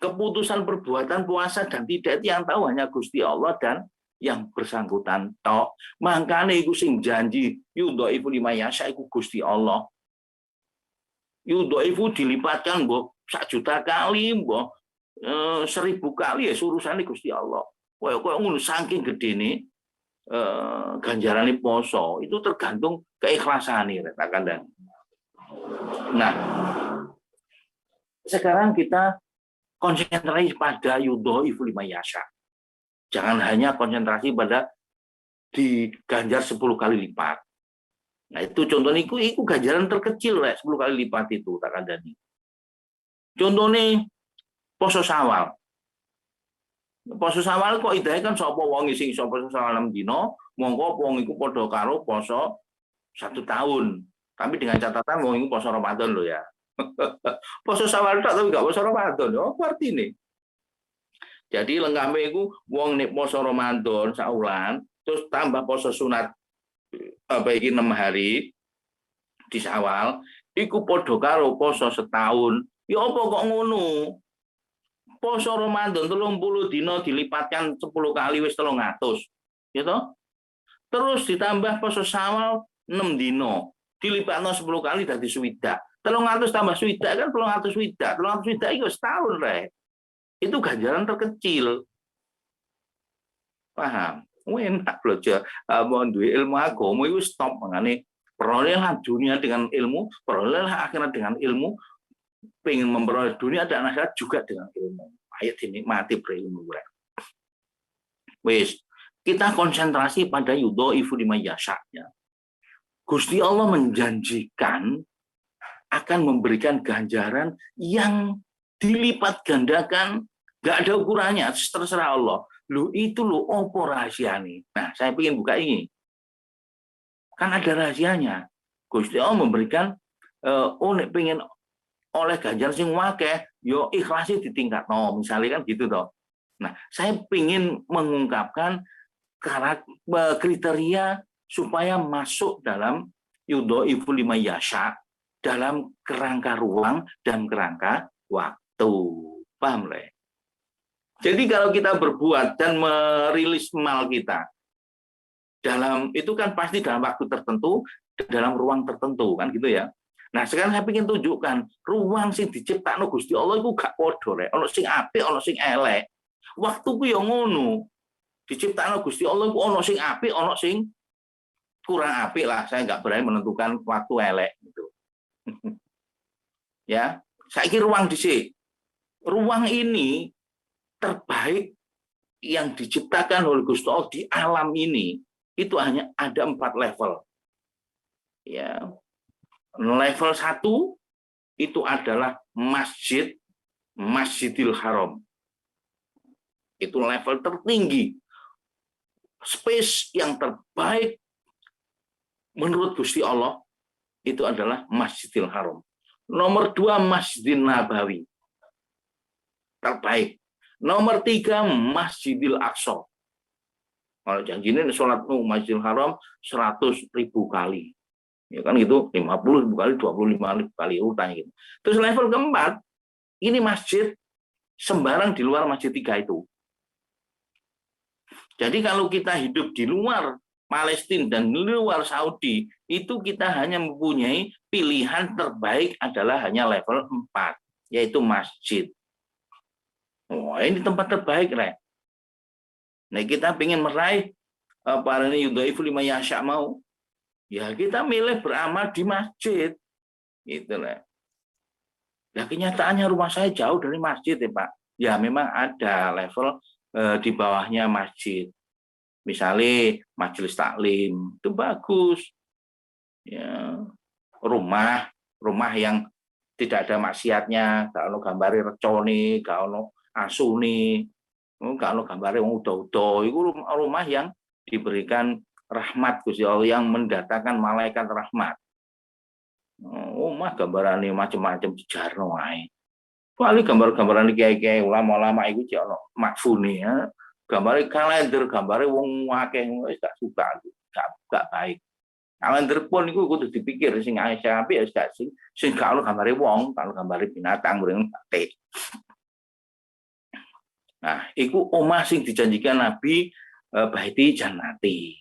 Speaker 3: keputusan perbuatan puasa dan tidak yang tahu hanya Gusti Allah dan yang bersangkutan tok. Mangkane iku sing janji yudhaifu liman yasha iku Gusti Allah. Yudhaifu dilipatkan mbok 1 juta kali, mbok 1000 kali ya urusane Gusti Allah. Koyo ngono saking gedene ganjaran poso itu tergantung keikhlasan nih, katakan. Nah, sekarang kita konsentrasi pada yudhaifu liman yasha. Jangan hanya konsentrasi pada diganjar 10 kali lipat. Nah, itu contohnya itu ganjaran terkecil 10 kali lipat itu tak ada nih. Contohnya poso Syawal. Poso Syawal kok idahe kan sapa wong sing iso poso Syawal 6 dina, monggo wong iku padha karo poso 1 tahun. Tapi dengan catatan wong iku poso Ramadan lho ya. Poso Syawal tok tapi gak poso Ramadan. Oh, artine. Jadi lengkapnya itu wong nek poso Ramadan saulan, terus tambah poso sunat 6 hari di Syawal, iku padha karo poso setahun. Ya apa kok ngono? Poso Ramadan 30 dina dilipatkan 10 kali wis 300. Gitu. Terus ditambah poso Syawal 6 dina, dilipatno 10 kali dadi swidak. 300 tambah swidak kan 300 swidak. 300 swidak iku setahun rek. Itu ganjaran terkecil. Paham? Enak loh, mau duwe ilmu agama itu stop mengane perolehlah dunia dengan ilmu, perolehlah akhirat dengan ilmu, pengen memperoleh dunia dan akhirat juga dengan ilmu. Ayo dinikmati berilmu. Wis, kita konsentrasi pada yudhaifu liman yasha. Gusti Allah menjanjikan akan memberikan ganjaran yang dilipat gandakan, gak ada ukurannya, terserah Allah. Lu itu lu opo rahasianya. Nah, saya ingin buka ini. Kan ada rahasianya. Gusti Allah memberikan nek pengen oleh ganjaran sing wakeh, yo ikhlasi ditingkatno, misalnya kan gitu toh. Nah, saya ingin mengungkapkan kriteria supaya masuk dalam yudhaifu liman yasha dalam kerangka ruang dan kerangka waktu. Paham, Le? Jadi kalau kita berbuat dan merilis mal kita dalam itu kan pasti dalam waktu tertentu, dalam ruang tertentu kan gitu ya. Nah, sekarang saya ingin tunjukkan ruang sing diciptakno Gusti Allah itu gak podo rek. Ono sing apik, ono sing elek. Waktu ku yo ngono. Diciptakno Gusti Allah itu ono sing apik, ono sing kurang apik lah. Saya nggak berani menentukan waktu elek gitu. Ya, saiki ruang dhisik. Ruang ini terbaik yang diciptakan oleh Gusti Allah di alam ini itu hanya ada 4 level. Ya. Level 1 itu adalah Masjidil Haram. Itu level tertinggi. Space yang terbaik menurut Gusti Allah itu adalah Masjidil Haram. Nomor 2 Masjidil Nabawi. Terbaik. Nomor 3 Masjidil Aqsa. Kalau janjinya sholat Masjidil Haram 100.000 kali. Ya kan gitu, 50.000 kali, 25.000 kali utang gitu. Terus level keempat, ini masjid sembarang di luar masjid 3 itu. Jadi kalau kita hidup di luar Palestina dan di luar Saudi, itu kita hanya mempunyai pilihan terbaik adalah hanya level 4, yaitu masjid. Oh, ini tempat terbaik, Rek. Nah, kita ingin meraih para yudhaifu liman yasha mau, ya kita milih beramal di masjid. Itulah. Ya kenyataannya rumah saya jauh dari masjid ya, Pak. Ya memang ada level di bawahnya masjid. Misalnya majelis taklim, itu bagus. Ya, rumah yang tidak ada maksiatnya, gak ono gambare recone, gak ono asuni, gak ono gambare wong uda-uda, itu rumah yang diberikan rahmat Gusti Allah, yang mendatangkan malaikat rahmat. Omah gambarane macam-macam dijarno wae. Paling gambar-gambaran kiai-kiai ulama-ulama iku cek ono makfune ya. Gambare kalender, gambare wong akeh wis gak suka, gak baik. Kalender pun iku kudu dipikir sing apik ya gak sing gak ono gambare wong, kalau gambare binatang mrene mati. Nah, iku omah sing dijanjikan Nabi baiti jannati.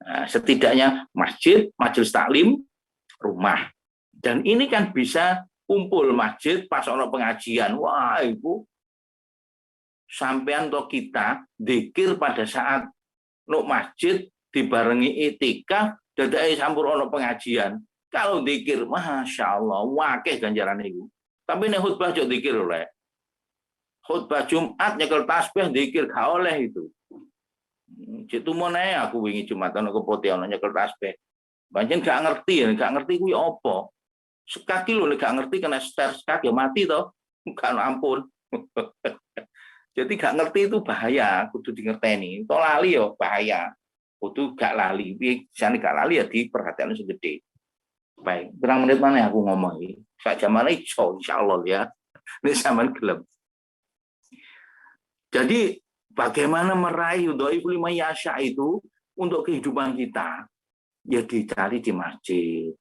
Speaker 3: Nah, setidaknya masjid, majelis taklim, rumah. Dan ini kan bisa kumpul masjid pas ono pengajian. Wah, ibu sampean atau kita dzikir pada saat nuk masjid dibarengi itikaf dadake sampur ono pengajian. Kalau zikir, masya Allah, wakeh ganjaran itu. Tapi nek khutbah jok zikir oleh. Khutbah Jumat nyekel tasbih zikir gak oleh itu. Jitu moneh aku wingi Jumatan aku putih ono nyekel tasbih. Pancen gak ngerti kuwi apa. Sekaki lho nek gak ngerti kena sekaki ya mati toh. Gak ampun. Jadi gak ngerti itu bahaya, kudu di ngerteni. Toh lali yo bahaya. Kudu gak lali. Bisane gak lali ya diperhatikan segede. Baik, berang menit mana aku ngomong ini? Sak jam mana iso insyaallah ya. Ini zaman gelem. Jadi bagaimana meraih dhaiful yasha itu untuk kehidupan kita? Ya dicari di masjid,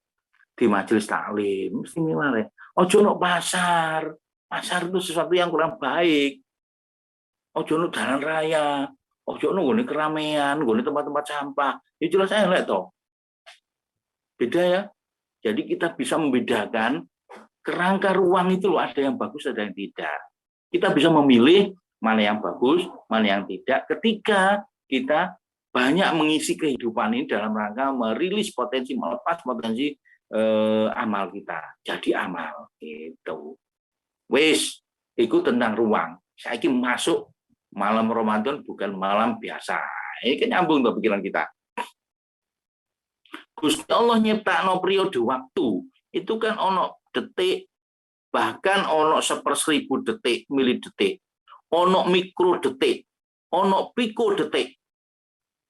Speaker 3: di majelis taklim, mesti milare. Ojo nok pasar. Pasar itu sesuatu yang kurang baik. Ojo nok jalan raya, ojo nok nggone keramaian, nggone tempat-tempat sampah. Ya jelas saya lihat toh. Beda ya. Jadi kita bisa membedakan kerangka ruang itu loh, ada yang bagus, ada yang tidak. Kita bisa memilih mana yang bagus, mana yang tidak. Ketika kita banyak mengisi kehidupan ini dalam rangka merilis potensi, melepas potensi amal kita. Jadi amal gitu. Wis, itu tentang ruang. Saya ingin masuk malam Ramadan bukan malam biasa. Ini kan nyambung tuh pikiran kita. Gusti Allah nyiptakno periode waktu itu kan ono detik, bahkan ono 1/1000 detik, milidetik, ono mikro detik, ono piko detik.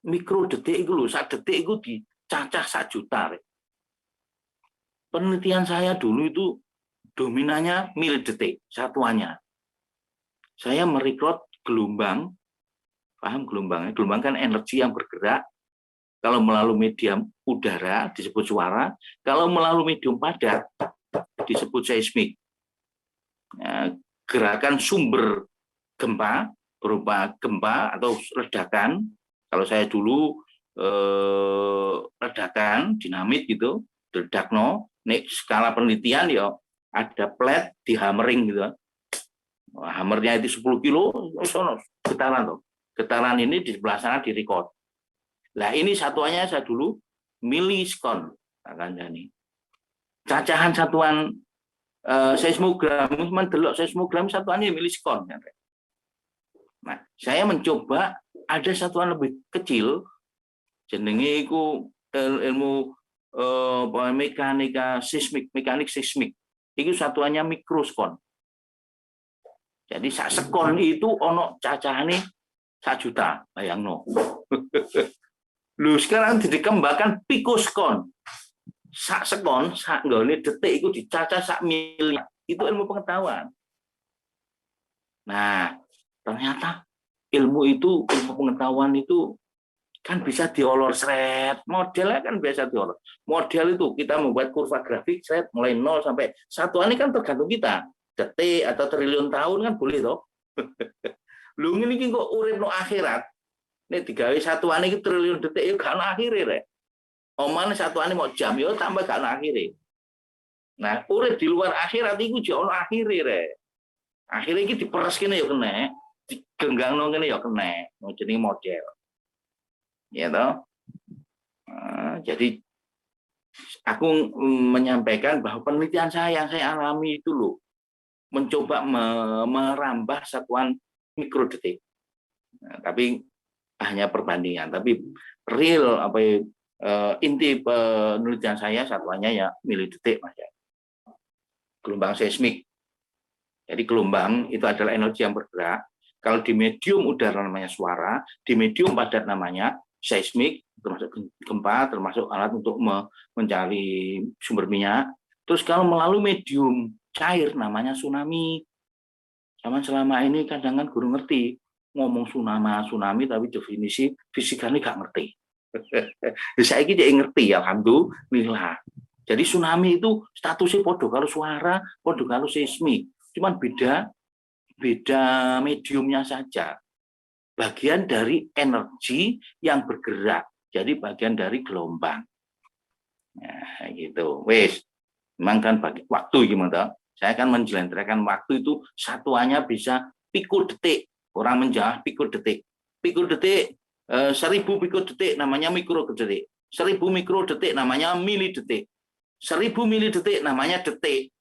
Speaker 3: Mikro detik itu loh, 1 detik itu dicacah 1 juta. Penelitian saya dulu itu dominannya milidetik satuannya. Saya merekrut gelombang, paham gelombangnya? Gelombang kan energi yang bergerak. Kalau melalui medium udara disebut suara, kalau melalui medium padat disebut seismik. Gerakan sumber gempa berupa gempa atau ledakan. Kalau saya dulu ledakan dinamit gitu, ledakno. Nek skala penelitian ya ada plate di hammering gitu. Hammernya itu 10 kilo, getaran tuh. Getaran ini di sebelah sana direcord. Nah ini satuannya saya dulu miliskon, akan jadi cacahan satuan seismogram, mendelok seismogram satuannya miliskon. Nah saya mencoba ada satuan lebih kecil, jenenge itu ilmu mekanika seismik, mekanik seismik, itu satuannya mikroskon. Jadi sak sekon itu ono cacahane 1 juta, bayangno. Lu sekarang dikembangkan pikoskon. Sak sekon, sak nggone detik itu dicacah sak miliar. Itu ilmu pengetahuan. Nah, ternyata ilmu pengetahuan itu kan bisa diolor seret. Modelnya kan biasa diolor. Model itu kita membuat kurva grafik seret mulai 0 sampai 1 ini kan tergantung kita. Detik atau triliun tahun kan boleh toh. Lu ini kok urip no akhirat. Nek digawe satuan iki triliun detik yo gak ana akhire rek. Omane satuane mau jam yo tambah gak ana akhire. Nah, urip di luar akhirat iku yo ana akhire rek. Akhire iki diperes kene yo kena, digenggangno kene yo kena. Mau jenenge model. Ya toh? Jadi aku menyampaikan bahwa penelitian saya yang saya alami itu loh mencoba merambah satuan mikrodetik. Nah, tapi hanya perbandingan, tapi real inti penelitian saya satuannya ya milidetik Mas ya. Gelombang seismik. Jadi gelombang itu adalah energi yang bergerak. Kalau di medium udara namanya suara, di medium padat namanya seismik, termasuk gempa, termasuk alat untuk mencari sumber minyak. Terus kalau melalui medium cair namanya tsunami. Selama ini kadang-kadang guru ngerti ngomong tsunami tapi definisi fisikanya gak ngerti. Saya ini dia ngerti alhamdulillah. Jadi tsunami itu statusnya podo kalau suara, podo kalau seismik. Cuman beda mediumnya saja. Bagian dari energi yang bergerak. Jadi bagian dari gelombang. Nah, gitu. Wes, memang kan bagi waktu gimana? Saya akan menjelentrehkan waktu itu satuannya bisa pikul detik. Orang menjawab pikul detik. Pikul detik 1000 pikodetik namanya mikrodetik. 1000 mikrodetik namanya milidetik. 1000 milidetik namanya detik.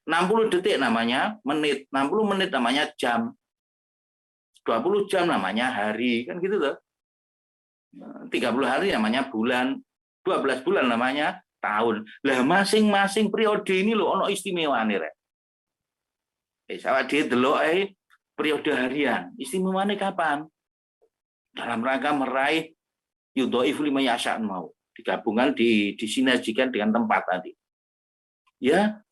Speaker 3: 60 detik namanya menit. 60 menit namanya jam. 20 jam namanya hari. Kan gitu loh. 30 hari namanya bulan. 12 bulan namanya tahun. Lah masing-masing periode ini loh ono istimewane rek. Sawak dhewe delok periode harian. Istimewane kapan? Dalam rangka meraih yudhaif lima yasa'an mau. Digabungan disinergikan dengan tempat tadi. Ya,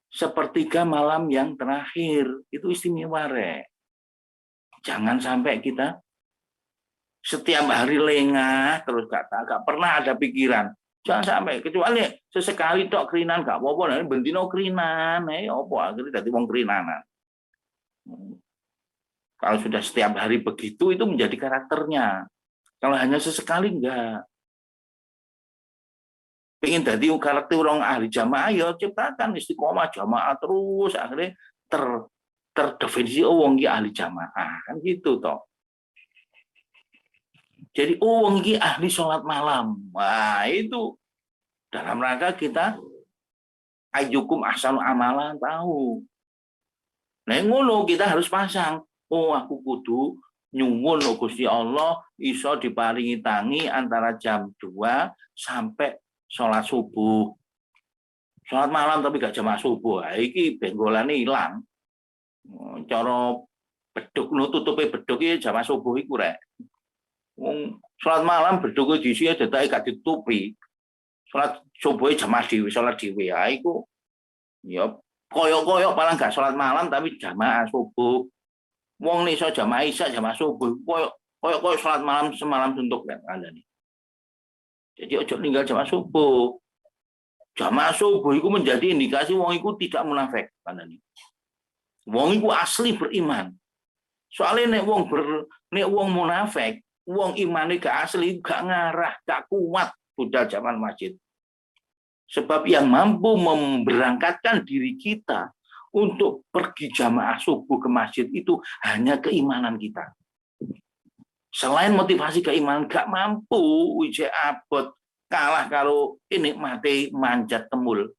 Speaker 3: sepertiga malam yang terakhir itu istimewa rek. Jangan sampai kita setiap hari lengah terus gak pernah ada pikiran. Jangan sampai, kecuali sesekali tok kerinan gak apa-apa, nah bendino kerinan, apa akhirnya dadi wong kerinanan. Kalau sudah setiap hari begitu itu menjadi karakternya. Kalau hanya sesekali enggak. Pengen dadi karakter orang ahli jamaah ya ciptakan istiqomah jamaah terus akhirnya terdefinisi wong iki ahli jamaah kan gitu toh. Jadi wong iki ahli sholat malam. Wah, itu dalam rangka kita ayyukum ahsanu amalan tahu. Nah, ngono kita harus pasang. Oh, aku kudu nyuwun lho Gusti Allah iso diparingi tangi antara jam 2 sampai sholat subuh. Sholat malam tapi gak jamaah subuh. Nah, iki benggolane ilang. Cara beduk nututupe beduk iki jamaah subuh iku rek. Wong sholat malam beduk diisi dadake gak ditutupi. Sholat subuh jamaah dhewe, sholat dhewe. Ya iku ya koyok-koyok paling gak sholat malam tapi jamaah subuh. Wong nih iso jamaah isya jamaah subuh. Koyok sholat malam semalam suntuk kan kandhane. Jadi ojo ninggal jamaah subuh. Jamaah subuh itu menjadi indikasi wong iku tidak munafik kandhane. Wong iku asli beriman. Soalnya nek wong munafik, wong imane gak asli, gak ngarah, gak kuat budal zaman masjid. Sebab yang mampu memberangkatkan diri kita untuk pergi jamaah subuh ke masjid itu hanya keimanan kita. Selain motivasi keimanan, gak mampu ije abot kalah kalau ini mati manjat temul.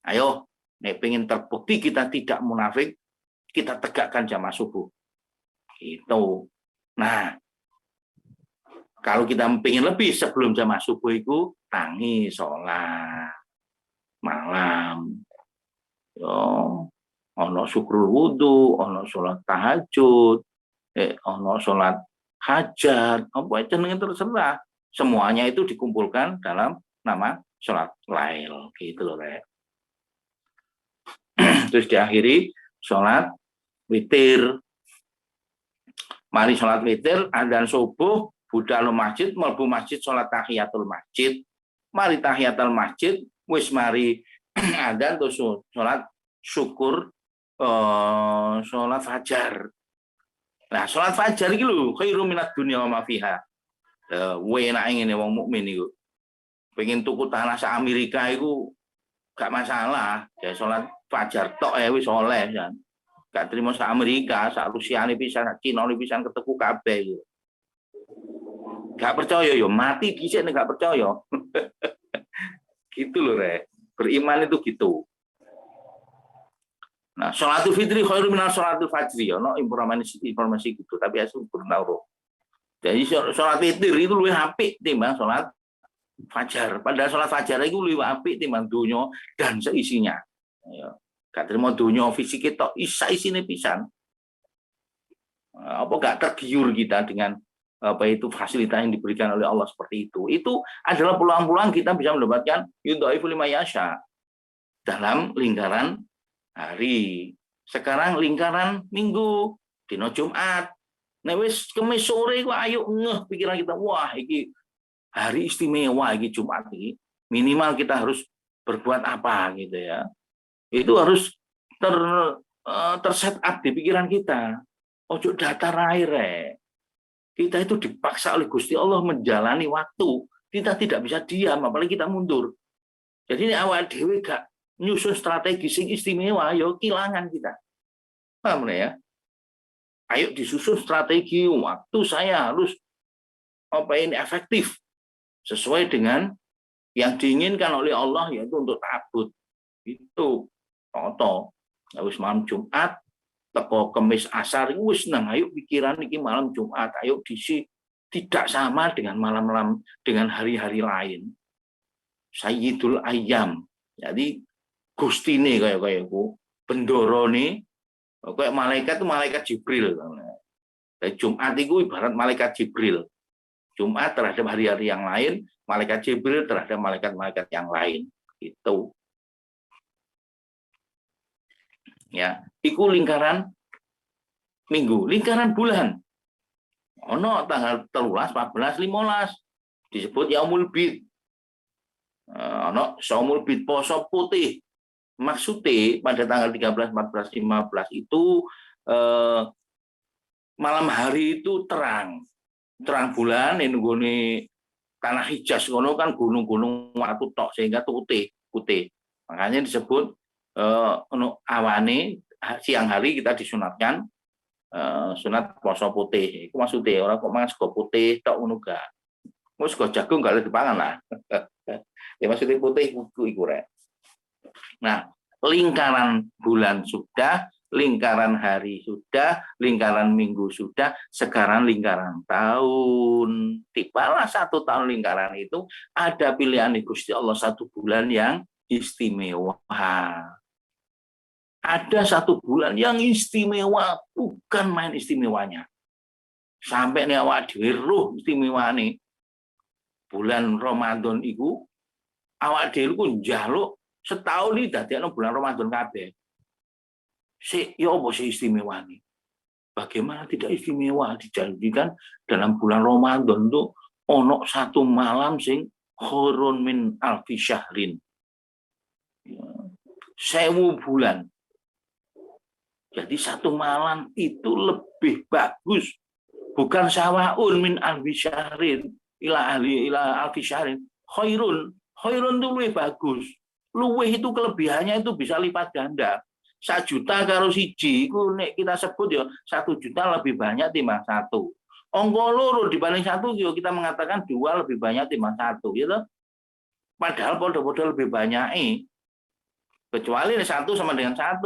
Speaker 3: Ayo, nek pengen terbukti kita tidak munafik, kita tegakkan jamaah subuh. Itu. Nah, kalau kita pengen lebih sebelum jamaah subuh itu tangi sholat malam. Yo, ono syukrul wudu, ono sholat tahajud, ono sholat hajat, apa jenenge terserah. Semuanya itu dikumpulkan dalam nama sholat lail, gitu loh, Rek. Terus diakhiri sholat witir. Mari sholat witir, adzan subuh, budal masjid, mlebu masjid sholat tahiyatul masjid. Mari tahiyatul masjid, wis mari adzan terus sholat syukur, sholat fajar. Nah, sholat fajar iki lho khairu minad dunya wa ma fiha. Enak ngene wong mukmin iku. Pengen tuku tanah sak Amerika iku gak masalah, ya sholat fajar tok wis oleh kan. Gak terima sak Amerika, sak Rusia ini pisan, sak Cina ini pisan keteku kabeh gitu. Gak percaya yo mati dhisik nek gak percaya. Gitu loh, Rek. Beriman itu gitu. Nah, sholatul fitri khairu minal sholatul fajri, ono informasi gitu, tapi aku kurang tahu. Jadi sholat witir itu lebih apik timbang sholat fajar. Padahal sholat fajar itu lebih apik timbang dunya dan seisinya. Ya. Gak terima dunia fisik kita, isine pisan. Apa gak tergiur kita dengan apa itu fasilitas yang diberikan oleh Allah seperti itu. Itu adalah peluang-peluang kita bisa mendapatkan yudhaifu lima yasha dalam lingkaran hari. Sekarang lingkaran minggu, dino Jumat. Nek wis Kamis sore ku ayo ngeh pikiran kita, wah iki hari istimewa iki Jumat iki. Minimal kita harus berbuat apa gitu ya. Itu harus terset up di pikiran kita. Ojo datar air. Kita itu dipaksa oleh Gusti Allah menjalani waktu. Kita tidak bisa diam, apalagi kita mundur. Jadi ini awal dewe gak nyusun strategi sing istimewa, yo kilangan kita. Paham ya? Ayo disusun strategi, waktu saya harus efektif sesuai dengan yang diinginkan oleh Allah, yaitu untuk ta'abbud. Itu toto. Wis malam Jumat teko Kemis asar wis nang ayo pikiran iki malam Jumat, ayo diisi tidak sama dengan malam-malam dengan hari-hari lain. Sayyidul Ayyam. Jadi gustine kaya iku, bendorone kayak malaikat itu malaikat Jibril. Jumat itu ibarat malaikat Jibril. Jumat terhadap hari-hari yang lain, malaikat Jibril terhadap malaikat-malaikat yang lain. Itu. Ya, itu lingkaran minggu, lingkaran bulan. Ono tanggal 13, 14, 15 disebut Yaumul Bid. Ono Saumul Bid poso putih. Maksudnya pada tanggal 13, 14, 15 itu malam hari itu terang bulan ini tanah Hijaz ngono kan gunung-gunung waktu tok sehingga putih. Makanya disebut awane siang hari kita disunatkan sunat poso putih. Itu maksudnya orang kok mangan sego putih tok ngono gak. Mau sego jagung gak dipangan lah. Ya maksudnya putih iku rek. Nah, lingkaran bulan sudah, lingkaran hari sudah, lingkaran minggu sudah, sekarang lingkaran tahun. Tibalah 1 tahun lingkaran itu, ada pilihan Gusti Allah 1 bulan yang istimewa. Ada 1 bulan yang istimewa, bukan main istimewanya. Sampai nih awak dhewe roh istimewa nih. Bulan Ramadan itu, awak dhewe ku njaluk setahun ini dadekno bulan Ramadan kabeh. Ya apa sih istimewa nih? Bagaimana tidak istimewa? Dijanjikan dalam bulan Ramadan itu ono 1 malam sing khurun min alfi syahrin. 1000 bulan. Jadi 1 malam itu lebih bagus. Bukan sawaun min alfi syahrin ila alfi syahrin. Khairun itu lebih bagus. Luweh itu kelebihannya itu bisa lipat ganda. 1 juta karo siji iku nek kita sebut ya 1 juta lebih banyak timbang 1. Angka loro dibanding 1 yo kita mengatakan 2 lebih banyak timbang 1 gitu. Padahal podo-podo lebih banyak kecuali 1 sama dengan 1.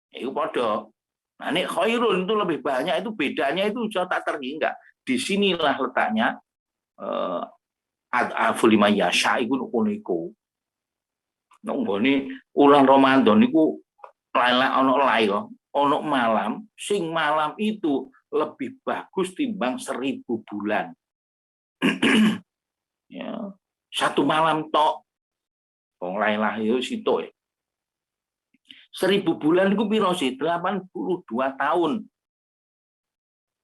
Speaker 3: Itu podo. Nah, nek khairun itu lebih banyak, itu bedanya itu jauh tak terhingga. Disinilah letaknya ad-afulima yasha iku uniku. Nggone ulang Ramadan niku ono malam sing malam itu lebih bagus timbang 1000 bulan. Ya, 1 malam tok. Wong Lailah yo sitok. 1000 bulan niku piro sih? 82 tahun.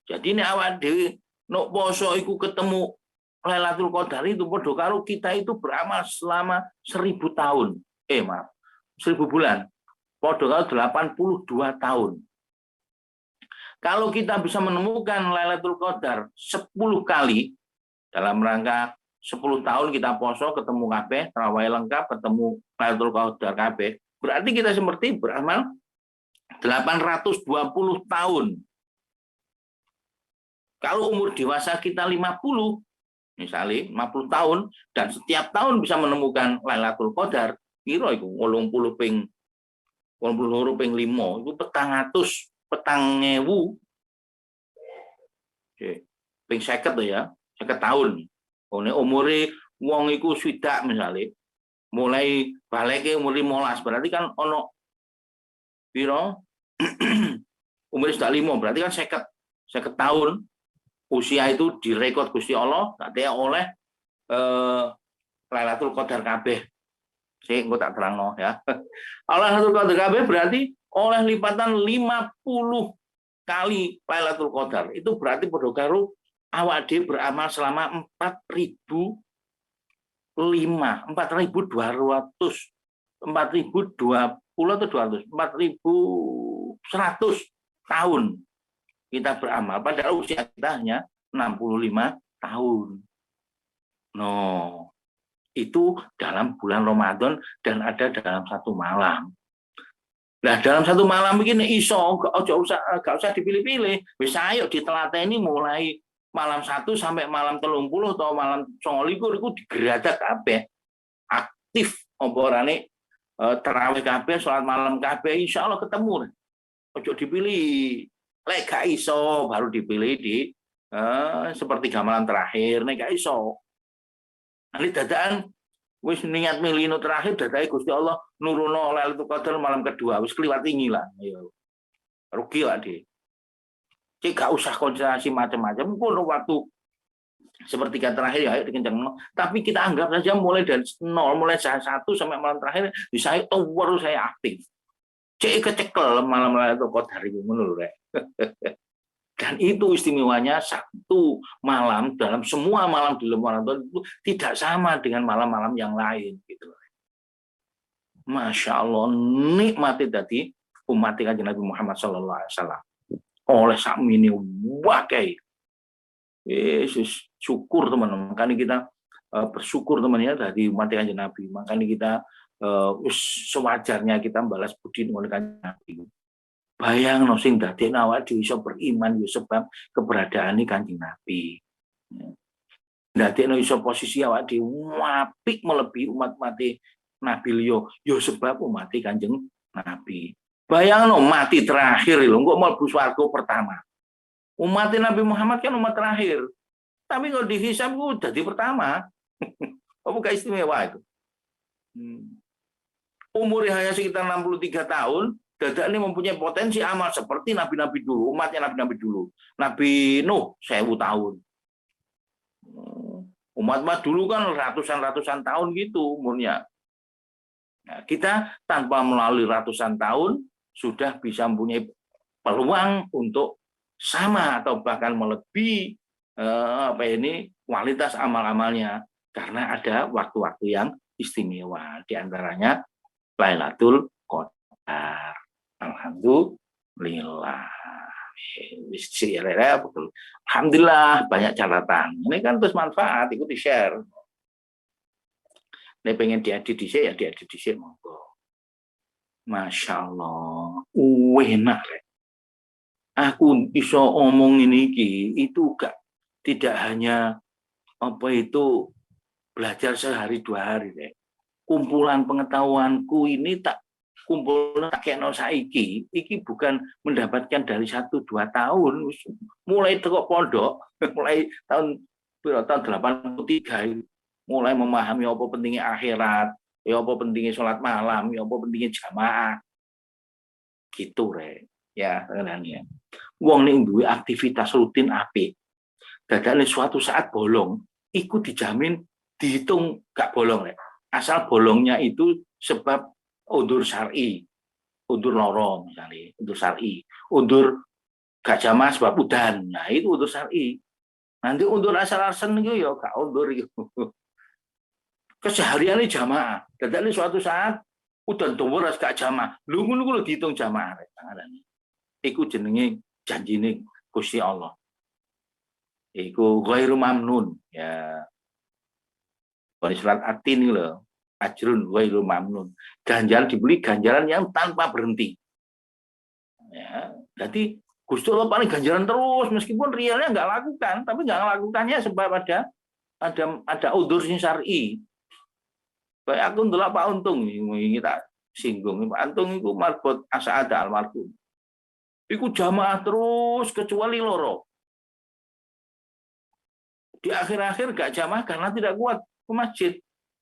Speaker 3: Jadi nek awak dhewe nok poso iku ketemu Lailatul Qadar itu padha karo kita itu beramal selama 1000 tahun. 1000 bulan. Padha karo 82 tahun. Kalau kita bisa menemukan Lailatul Qadar 10 kali dalam rangka 10 tahun kita poso ketemu kabeh, tarawih lengkap ketemu Lailatul Qadar kabeh, berarti kita seperti beramal 820 tahun. Kalau umur dewasa kita 50, misalnya 50 tahun, dan setiap tahun bisa menemukan Lailatul Qadar, kira itu 80 ping 82 ping 5 itu 400 ping 50 ya, 50 tahun. Umure wong iku swidak misalnya, mulai baleke umur 15, berarti kan ono pira? Umur sudah 5, berarti kan 50 tahun. Usia itu direkod Gusti Allah, katanya oleh Lailatul Qadar kabeh. Sing engko tak terangno ya. Lailatul Qadar kabeh berarti oleh lipatan 50 kali Lailatul Qadar. Itu berarti padha karo awak dhewe beramal selama 4200 atau 200 4100 tahun kita beramal, padahal usia kita hanya 65 tahun. No, itu dalam bulan Ramadan dan ada dalam 1 malam. Nah, dalam satu malam begini iso gak usah dipilih-pilih. Wis ayo ditelateni mulai malam 1 sampai malam 30 atau malam 29 iku digeradak kabeh. Aktif omborane tarawih kabeh, salat malam kabeh insyaallah ketemu. Ojo dipilih. Lek gak iso baru dipilih di sepertiga malam terakhir, nek gak iso. Nanti dadakan wis niat milih terakhir dadake Gusti Allah nuruno Lailatul Qadar malam kedua wis kliwat tinggi lah ya. Rugi lah dia. Cik gak usah konsentrasi macam-macam ngono waktu sepertiga terakhir ya ayo dikencang. Tapi kita anggap saja mulai dari 0 mulai jam 1 sampai malam terakhir bisa tower saya aktif. Cik kecekel malam Lailatul Qadar itu ngono lho rek. Dan itu istimewanya satu malam dalam semua malam di Ramadan itu tidak sama dengan malam-malam yang lain gitu. Masya Allah nikmati tadi umat Kanjeng Nabi Muhammad SAW oleh sakmini wakai. Yesus syukur teman-teman. Makanya kita bersyukur teman-teman dari umat Kanjeng Nabi. Makanya kita sewajarnya kita membalas budi dengan Kanjeng Nabi. Bayang no sing dadi awak dhewe iso beriman yo sebab keberadaane Kanjeng Nabi. Dadi iso posisi awak dhewe apik melebihi umat-umat Nabi liya yo sebab umat Kanjeng Nabi. Bayang no mati terakhir lho kok mlebu swarga pertama. Umat Nabi Muhammad kan umat terakhir. Tapi kalau dihisab ku dadi pertama. Apa gak istimewa itu? Umurnya hanya sekitar 63 tahun. Dadak ini mempunyai potensi amal seperti nabi-nabi dulu, umatnya nabi-nabi dulu. Nabi Nuh 1000 tahun. Umat-umat dulu kan ratusan tahun gitu umurnya. Nah, kita tanpa melalui ratusan tahun sudah bisa mempunyai peluang untuk sama atau bahkan melebihi kualitas amal-amalnya karena ada waktu-waktu yang istimewa, di antaranya Lailatul Qadar. Alhamdulillah. Alhamdulillah banyak catatan. Ini kan terus manfaat, ikut di-share. Ini pengen diedit di-share ya diedit di-share monggo. Masya Allah, enak. Aku iso omong ini itu tidak hanya belajar sehari 2 hari. Kumpulan pengetahuanku ini tak kumpul kena saiki, iki bukan mendapatkan dari 1-2 tahun, mulai tekok pondok, mulai tahun 83, mulai memahami apa pentingnya akhirat, ya apa pentingnya sholat malam, ya apa pentingnya jamaah, gitu rek, ya sebenarnya. Wong ning duwe aktivitas rutin apik, dadane suatu saat bolong, iku dijamin dihitung gak bolong rek. Asal bolongnya itu sebab undur syar'i, undur loro misalnya, undur syar'i, undur gak jamaah sebab udan, nah itu undur syar'i. Nanti undur asal-asalan itu ya gak undur itu. Kesehariannya jamaah, dan suatu saat udan tuwur gak jamaah, lu ngono dihitung jamaah. Iku jenenge janjine Gusti Allah. Iku ghairu mamnun ya. Pada surat At-Tin lho. Ajrun ghairu mamnun. Ganjaran dibeli ganjaran yang tanpa berhenti. Ya, jadi Gusti Allah paling ganjaran terus meskipun realnya nggak lakukan, tapi nggak lakukannya sebab ada udzur syar'i. Kayak aku ndelok Pak Untung ini tak singgung. Pak Untung itu marbot As'ada almarhum. Iku jamaah terus kecuali loro. Di akhir-akhir gak jamaah karena tidak kuat ke masjid.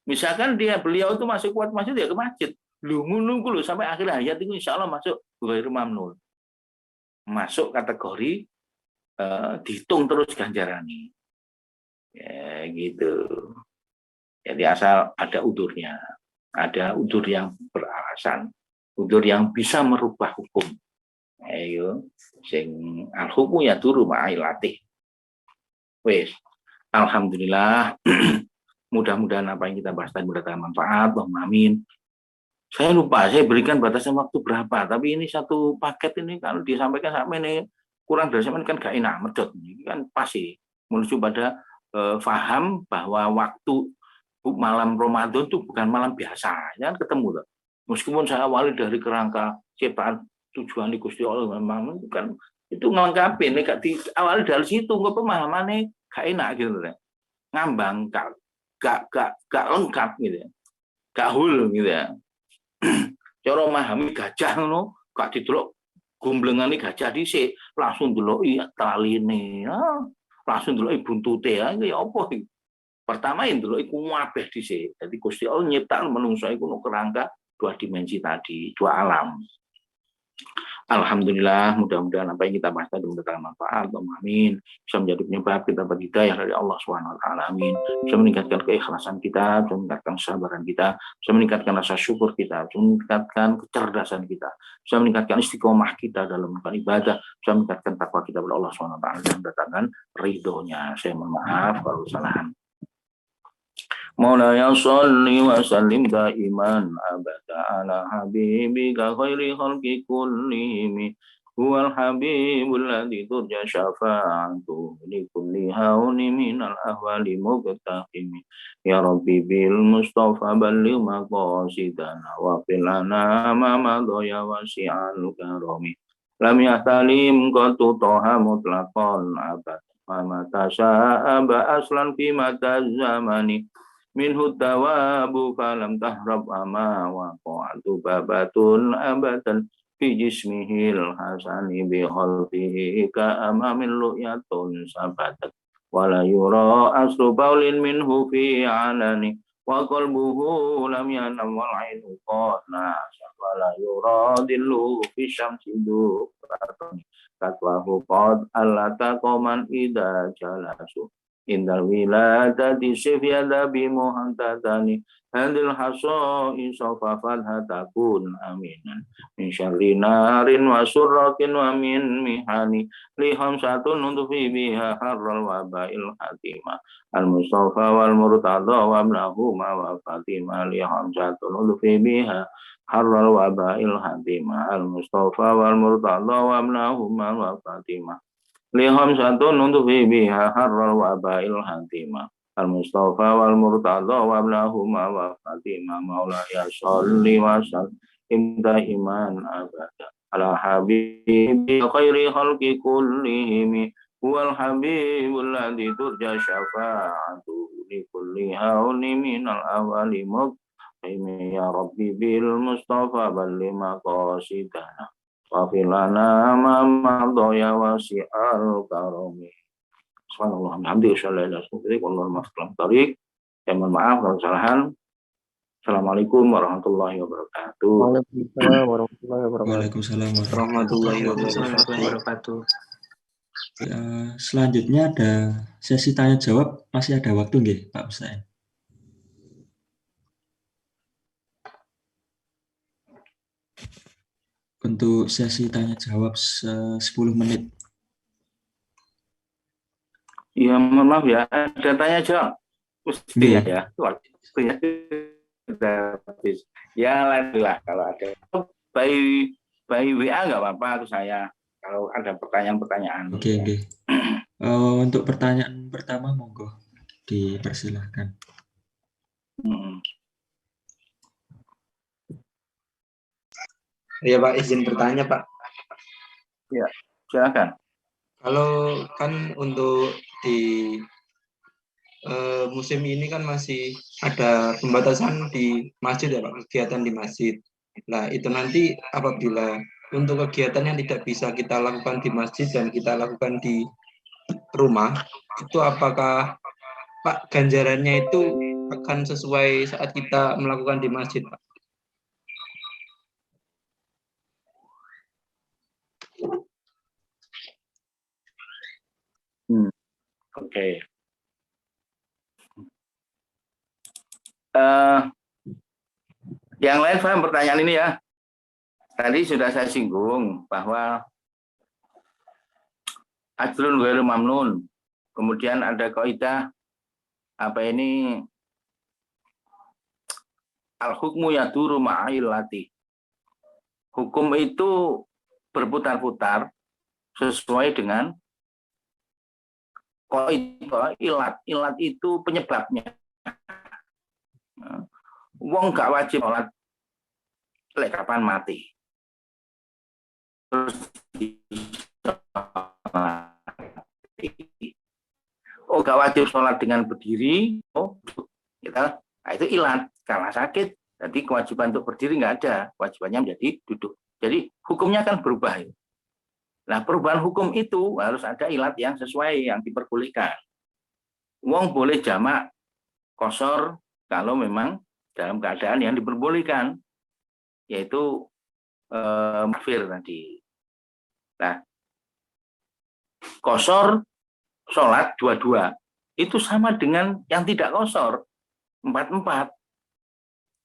Speaker 3: Misalkan beliau itu masih kuat masjid ya ke masjid. Lu nunggu sampai akhir hayat itu insya Allah masuk ghairu mamnun. Masuk kategori dihitung terus ganjarannya. Ya gitu. Jadi asal ada udurnya. Ada udur yang beralasan. Udur yang bisa merubah hukum. Ayo, sing al-hukum ya turu ma'ailatih. Wes, alhamdulillah. Mudah-mudahan apa yang kita bahas tadi mendatangkan manfaat, amin. Saya lupa, saya berikan batasan waktu berapa, tapi ini satu paket ini kalau disampaikan sampai ini kurang dari sampai kan gak enak, medot. Ini kan pasti menuju pada faham bahwa waktu malam Ramadan itu bukan malam biasa, kan ketemu loh. Meskipun saya awali dari kerangka ciptaan tujuan di Gusti Allah, memang kan itu ngelengkapi, nek awali dari situ nggak pemahamannya gak enak gitu ya. Ngambang gak lengkap gitu ya. Gak hul gitu ya. Cara memahami gajah ngono, gak didelok gomblengane gajah dhisik, langsung delok iya taline. Langsung delok buntute ya apa iki. Pertama yang delok iku kabeh dhisik. Dadi Gusti Allah nyiptakan menungso iku no kerangka 2 dimensi tadi, 2 alam. Alhamdulillah, mudah-mudahan apa yang kita bahas tadi mendatangkan manfaat, amin. Bisa menjadi penyebab kita bagi hidayah dari Allah SWT, amin. Bisa meningkatkan keikhlasan kita, bisa meningkatkan kesabaran kita, bisa meningkatkan rasa syukur kita, bisa meningkatkan kecerdasan kita, bisa meningkatkan istiqomah kita dalam melakukan ibadah, bisa meningkatkan takwa kita kepada Allah SWT dan mendatangkan ridhonya. Saya mohon maaf kalau kesalahan. Maulaya sholli wa sallim daiman abada ala habibika khairi khalqi kullihim huwal habibul ladzi turja syafa'atu li kulli hauni minal ahwali muqtahim ya rabbi bil mustafa balligh maqasidana wa filana ma madaya wasi'al karami lam yahtalim qatu toha mutlaqan abad ma tasya'a ba aslan fi mata zamani minhu tawabu falam tahrab ama wa qa'atu babatun abadan fi jismihil hasani bi khalfihi ka amamin lu'yatun sabatat wala yura aslu baulin minhu fi alani wa qalbuhu lam yanam wal ainu qana wala yura dillu fi syamsi duratani katwahu qad allata qoman ida jalasu indal wiladati syifyada bimuhantadani handil haso insofafat hatakun aminan min syarri narin wa surrakin wa min mihani liham satun untuk biha harral wabail hatimah al mustafa wal murtada wa abnahuma wa fatimah liham satun untuk biha harral wabail hatimah al mustafa wal murtada wa abnahuma wa fatimah liham santun untuk biha harral wabail hatimah al mustafa wal murtada wa abnahuma wa fatimah maulaya sholli wa sallim daiman abada ala habibi khairi khalqi kullihim huwal habibul ladzi turja syafa'atu li kulli hauni minal awali muqim ya rabbi bil mustafa balli maqasidana wafilana mama doya wasi'al karami. Subhanallah, alhamdulillah, mohon maaf kalau kesalahan. Assalamualaikum warahmatullahi wabarakatuh.
Speaker 2: Waalaikumsalam warahmatullahi wabarakatuh.
Speaker 1: Waalaikumsalam
Speaker 2: Warahmatullahi
Speaker 4: Warahmatullahi wabarakatuh.
Speaker 1: Ya, selanjutnya ada sesi tanya jawab, masih ada waktu nggih, Pak Ustaz? Untuk sesi tanya jawab 10 menit.
Speaker 3: Ya, mohon maaf ya, ada tanya jawab. Mestinya ya. Waktunya sudah habis. Ya, alhamdulillah kalau ada. By WA nggak apa-apa ke saya. Kalau ada pertanyaan-pertanyaan.
Speaker 1: Oke, oke. Untuk pertanyaan pertama, monggo dipersilahkan.
Speaker 5: Ya Pak, izin bertanya Pak.
Speaker 3: Ya, silakan.
Speaker 5: Kalau kan untuk di musim ini kan masih ada pembatasan di masjid ya Pak, kegiatan di masjid. Nah itu nanti apabila untuk kegiatan yang tidak bisa kita lakukan di masjid dan kita lakukan di rumah, itu apakah Pak ganjarannya itu akan sesuai saat kita melakukan di masjid Pak?
Speaker 3: Oke. Yang lain paham pertanyaan ini ya. Tadi sudah saya singgung bahwa ajrun ghairu mamnun. Kemudian ada kaidah apa ini al-hukmu yaduru ma'illati. Hukum itu berputar-putar sesuai dengan ilat. Ilat itu penyebabnya. Wong gak wajib sholat lek kapan mati. Terus oh gak wajib sholat dengan berdiri, oh kita, nah itu ilat karena sakit. Jadi kewajiban untuk berdiri nggak ada, kewajibannya menjadi duduk. Jadi hukumnya kan berubah. Nah perubahan hukum itu harus ada ilat yang sesuai, yang diperbolehkan. Wong boleh jamak kosor kalau memang dalam keadaan yang diperbolehkan, yaitu mafir tadi. Nah, kosor sholat dua-dua itu sama dengan yang tidak kosor 4-4.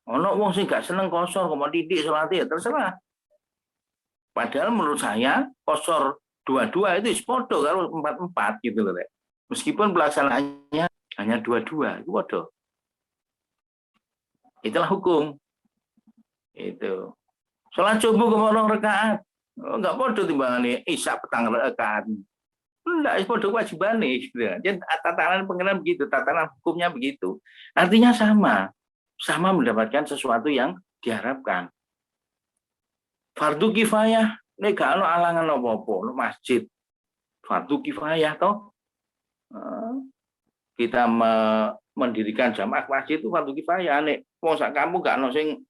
Speaker 3: Ono wong sing gak seneng kosor, kok mau titik sholatnya ya terserah. Padahal menurut saya kosor dua-dua itu podo kalau 4-4 gitu loh. Meskipun pelaksanaannya hanya dua-dua, itu podo. Itulah hukum. Itu. Sholat subuh kemana rakaat? Oh, enggak podo timbangannya isya petang rakaat. Enggak, podo kewajiban nih. Gitu. Jadi tatanan pengenalan begitu, tatanan hukumnya begitu. Artinya sama mendapatkan sesuatu yang diharapkan. Fardu kifayah, nek gak ono alangan apa-apa, no masjid. Fardu kifayah toh. Kita mendirikan jamaah masjid itu fardu kifayah, nek wong sak kampung gak ono sing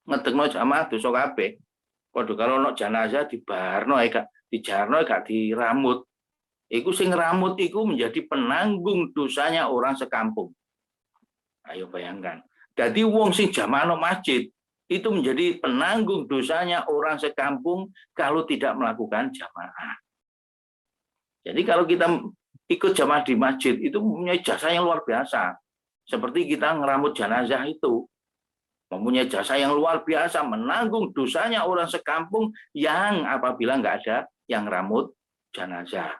Speaker 3: ngedekno jamaah dosa kabeh. Padha karo ono jenazah dibarno gak dijarno gak diramut. Iku sing ngramut iku menjadi penanggung dosanya orang sekampung. Ayo bayangkan. Jadi wong sing jamaah no masjid itu menjadi penanggung dosanya orang sekampung kalau tidak melakukan jamaah. Jadi kalau kita ikut jamaah di masjid itu mempunyai jasa yang luar biasa. Seperti kita ngeramut jenazah itu mempunyai jasa yang luar biasa, menanggung dosanya orang sekampung yang apabila nggak ada yang ngeramut jenazah.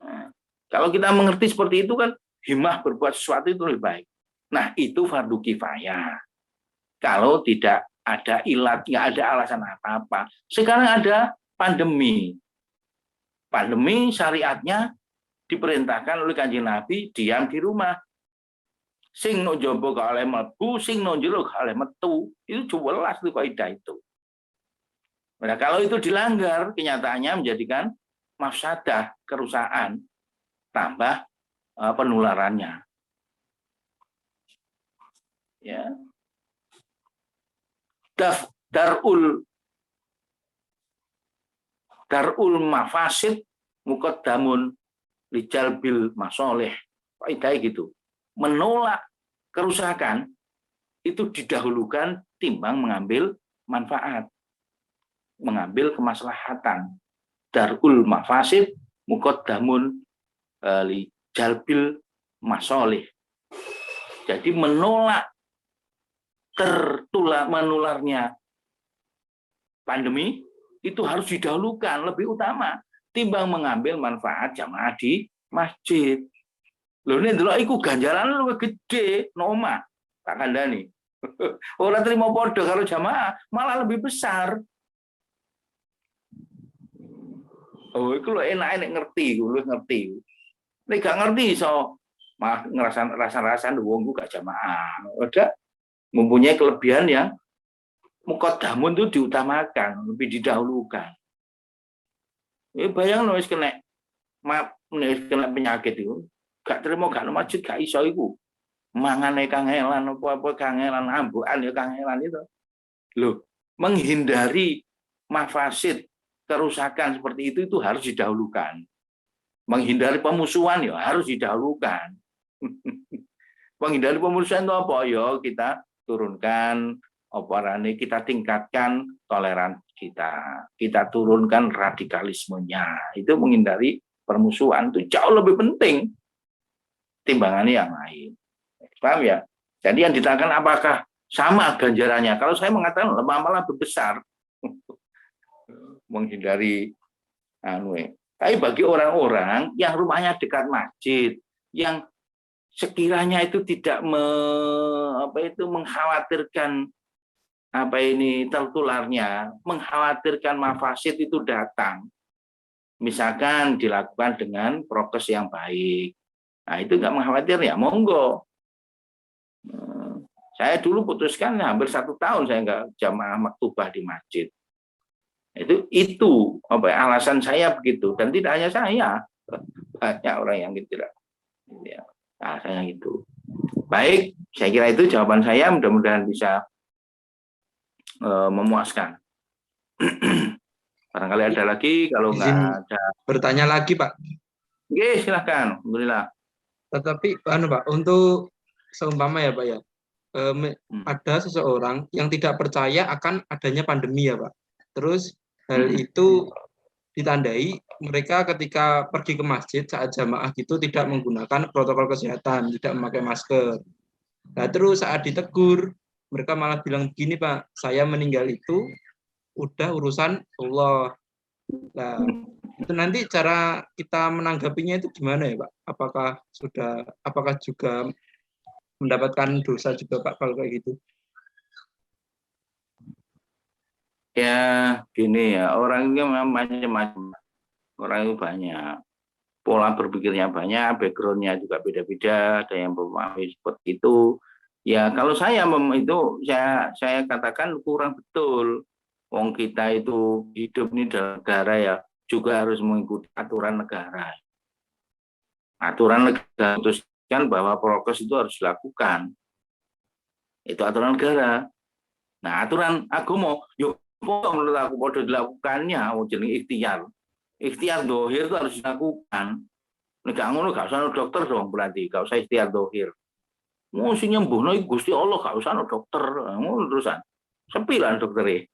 Speaker 3: Nah, kalau kita mengerti seperti itu kan himmah berbuat sesuatu itu lebih baik. Nah, itu fardu kifayah. Kalau tidak ada ilat, nggak ada alasan apa-apa. Sekarang ada pandemi. Pandemi syariatnya diperintahkan oleh Kanjeng Nabi diam di rumah. Sing no jobo gak oleh mlebu, sing no jero gak oleh metu. Itu jelas itu kaidah itu. Nah, kalau itu dilanggar, kenyataannya menjadikan mafsadah, kerusakan, tambah penularannya. Ya. Darul mafasid muqaddamun lijalbil masoleh. Kaidah gitu. Menolak kerusakan itu didahulukan timbang mengambil manfaat, mengambil kemaslahatan. Darul mafasid muqaddamun lijalbil masoleh. Jadi menolak menularnya pandemi itu harus didahulukan lebih utama timbang mengambil manfaat jamaah di masjid. Lho nek ndelok iku ganjaran luwih gede noma tak kandhani. Ora trimo padha karo jamaah, malah lebih besar. Oh, iku lho enak nek ngerti, luwih ngerti. Nek gak ngerti iso malah ngerasa wong ku gak jamaah. Udah mempunyai kelebihan yang muqaddamun itu diutamakan, lebih didahulukan. Bayang wis kena penyakit itu, gak terima gak masjid gak iso iku. Mangane kangelan apa-apa kangelan ambukan ya kangelan itu. Loh, menghindari mafasid kerusakan seperti itu harus didahulukan. Menghindari pemusuhan ya harus didahulukan. Menghindari pemusuhan itu apa ya kita turunkan operasi, kita tingkatkan toleransi kita turunkan radikalismenya. Itu menghindari permusuhan itu jauh lebih penting timbangannya yang lain. Paham ya? Jadi yang ditanyakan apakah sama ganjarannya? Kalau saya mengatakan malah lebih besar menghindari Tapi bagi orang-orang yang rumahnya dekat masjid, yang sekiranya itu tidak mengkhawatirkan tertularnya, mengkhawatirkan mafasid itu datang. Misalkan dilakukan dengan prokes yang baik. Nah, itu nggak mengkhawatir ya, monggo. Saya dulu putuskan hampir 1 tahun saya nggak jamaah maktubah di masjid. Itu apa ya, alasan saya begitu, dan tidak hanya saya, banyak orang yang tidak, ya, alasannya itu. Baik, saya kira itu jawaban saya, mudah-mudahan bisa memuaskan. Barangkali ada lagi, kalau nggak ada.
Speaker 5: Bertanya lagi, Pak.
Speaker 3: Oke, silahkan. Alhamdulillah.
Speaker 5: Tetapi, Pak, untuk seumpama ya, Pak ya, ada seseorang yang tidak percaya akan adanya pandemi ya, Pak. Terus hal itu ditandai mereka ketika pergi ke masjid saat jamaah gitu tidak menggunakan protokol kesehatan, tidak memakai masker. Nah, terus saat ditegur, mereka malah bilang begini, Pak, saya meninggal itu udah urusan Allah. Nah, itu nanti cara kita menanggapinya itu gimana ya, Pak? Apakah juga mendapatkan dosa juga, Pak, kalau kayak gitu?
Speaker 3: Ya, gini ya, orang ini memang macam-macam. Orang itu banyak. Pola berpikirnya banyak, background-nya juga beda-beda, ada yang memahami seperti itu. Ya, kalau saya katakan kurang betul. Wong kita itu hidup ini dalam negara ya, juga harus mengikuti aturan negara. Aturan negara memutuskan bahwa prokes itu harus dilakukan. Itu aturan negara. Nah, aturan agama, yuk menurut aku pada dilakukannya, jenenge ikhtiar. Ikhtiar dohir itu harus dilakukan. Nek ngono gak usah dokter dong, berarti gak usah ikhtiar dohir. Mau sing nyembuhno iku Gusti Allah, gak usah dokter. Ngono terusan. Sepi lah dokter.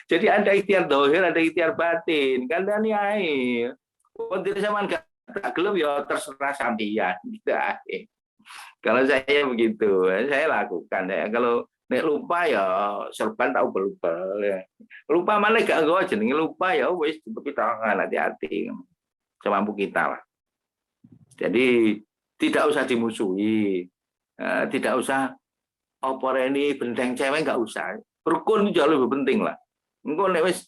Speaker 3: Jadi ada ikhtiar dohir, ada ikhtiar batin. Kandhani ae. Wong dhewe sampean gak gelem ya terserah sampeyan. Kalau saya begitu, saya lakukan ya. Kalau nek lupa ya serban tahu belubel ya. Lupa mana gak gue jenenge lupa ya wis kita hati-hati semampu kita lah. Jadi tidak usah dimusuhi, tidak usah opor ini benteng cewek, nggak usah. Rukun itu jauh lebih penting lah. Engko nek wis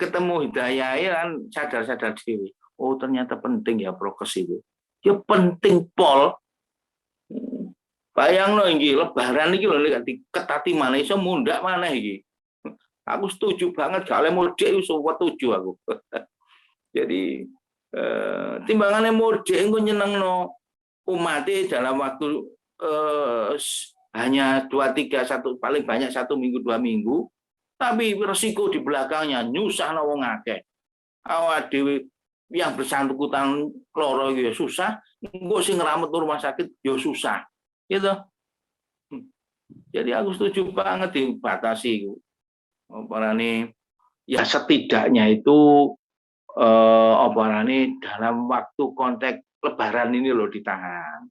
Speaker 3: ketemu hidayah ya kan sadar-sadar diri. Oh ternyata penting ya prokes itu. Ya penting pol. Bayangno iki lebaran iki lho nek diketati maneh iso mundak maneh iki. Aku setuju banget gak oleh mudik iso setuju aku. Jadi timbangane mudik engko nyenengno umat dalam waktu hanya 2-3 paling banyak 1 minggu 2 minggu, tapi resiko di belakangnya nyusahno wong akeh. Awak dhewe yang bersangkutan loro ya susah, engko sing ngramut rumah sakit ya susah. Gitu. Jadi aku setuju banget dibatasi. Ya setidaknya itu dalam waktu konteks lebaran ini loh ditahan.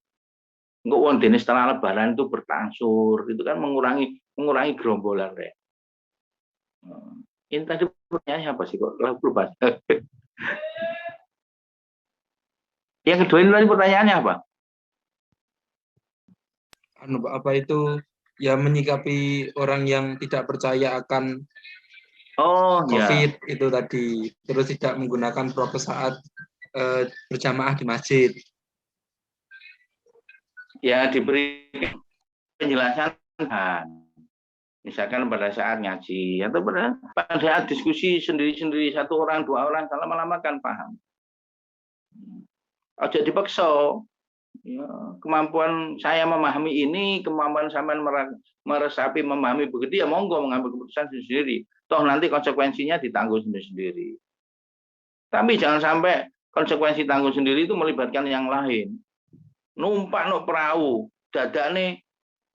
Speaker 3: Enggak wong dene setelah lebaran itu bertangsur, itu kan mengurangi gerombolan ya. Ini tadi pertanyaannya apa sih kok lupa. Yang kedua ini tadi pertanyaannya apa?
Speaker 5: Apa itu ya menyikapi orang yang tidak percaya akan COVID ya. Itu tadi, terus tidak menggunakan prokes saat berjamaah di masjid.
Speaker 3: Ya diberi penjelasan, misalkan pada saat ngaji atau pada saat diskusi sendiri-sendiri 1 orang 2 orang, kalau lama-lama kan paham. Ojo dipaksa. Ya, kemampuan saya memahami ini, kemampuan sampean meresapi memahami begitu ya monggo mengambil keputusan sendiri. Toh nanti konsekuensinya ditanggung sendiri. Tapi jangan sampai konsekuensi tanggung sendiri itu melibatkan yang lain. Numpak no perahu, dadane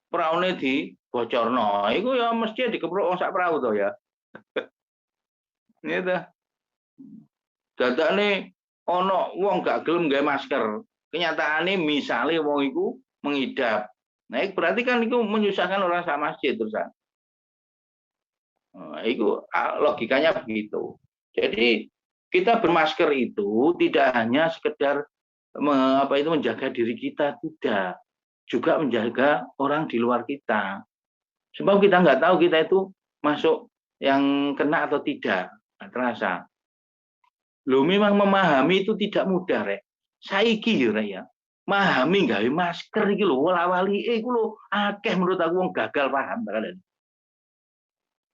Speaker 3: peraune dibocorno. Iku ya mesti dikeprok wong sak perahu to ya. Gitu. Dadane ono wong gak gelem gawe masker. Kenyataannya misalnya wong iku mengidap. Nah, berarti kan itu menyusahkan orang sak masjid terusan. Nah, itu logikanya begitu. Jadi kita bermasker itu tidak hanya sekedar menjaga diri kita, tidak, juga menjaga orang di luar kita. Sebab kita nggak tahu kita itu masuk yang kena atau tidak, nggak terasa. Lo memang memahami itu tidak mudah, Rek. Saiki ya, Memahami gawe masker iki lho, wala-walike iku lho akeh menurut aku wong gagal paham kalian.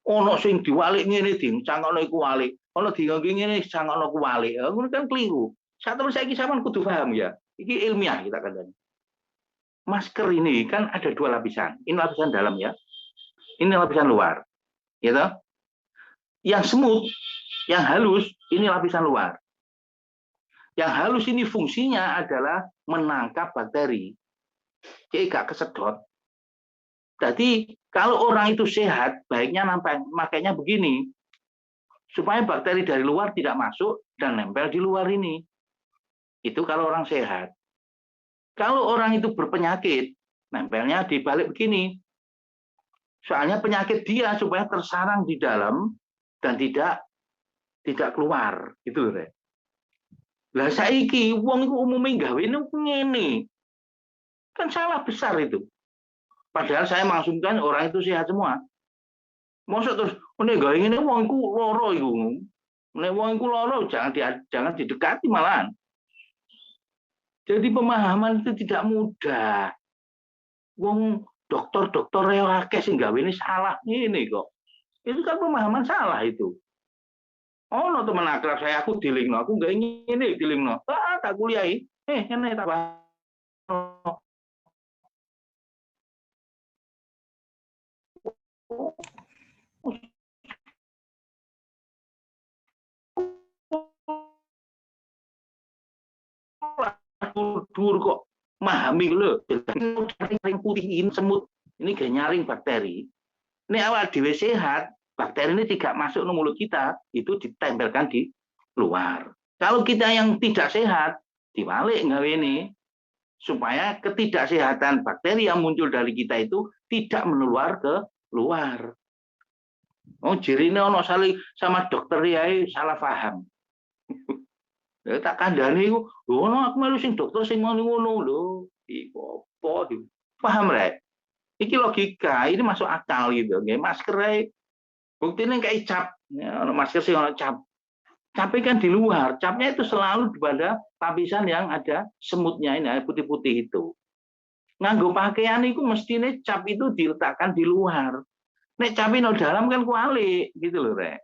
Speaker 3: Ono sing diwalik ngene dicangkokno iku walik. Ono dianggo ngene dicangkokno ku walik. Ngono kan keliru. Saiki sampean kudu paham ya. Iki ilmiah kita kandhani. Masker ini kan ada 2 lapisan. Ini lapisan dalam ya. Ini lapisan luar. Ya toh? Yang semut, yang halus ini lapisan luar. Yang halus ini fungsinya adalah menangkap bakteri. Jadi gak kesedot. Jadi kalau orang itu sehat, baiknya makanya begini. Supaya bakteri dari luar tidak masuk dan nempel di luar ini. Itu kalau orang sehat. Kalau orang itu berpenyakit, nempelnya di balik begini. Soalnya penyakit dia supaya tersarang di dalam dan tidak keluar, gitu loh. Lah saiki wong iku umume gawene ngene. Kan salah besar itu. Padahal saya maksudkan orang itu sehat semua. Mosok terus nek gawe ngene wong iku lara iku. Nek wong iku lara jangan didekati malahan. Jadi pemahaman itu tidak mudah. Wong dokter-dokter yang akeh sing gawene salah ngene kok. Itu kan pemahaman salah itu. Oh, no teman akrab saya aku dilingno, aku enggak ngene dilingno. Tak kuliahi. Ngene tak bahas. Dur kok memahami lho, nyaring putihin semut ini gak nyaring bakteri. Ini awal dhewe sehat, bakteri ini tidak masuk ke mulut kita, itu ditempelkan di luar. Kalau kita yang tidak sehat, dibalik gawe ini supaya ketidaksehatan bakteri yang muncul dari kita itu tidak menular ke luar. Oh, jirine ono sama dokter yai salah paham. Ya tak kandhani iku, lho aku melu sing dokter sing ngono lho. Iku apa iki? Paham rek? Iki logika, ini masuk akal gitu. Nggih, masker ae. Buktine kayak cap, ya, masker sing ono cap. Capnya kan di luar, capnya itu selalu pada lapisan yang ada semutnya ini, putih-putih itu. Nganggo pakaian itu mestinya cap itu diletakkan di luar. Nek capnya no dalam kan kualik gitu loh, rek.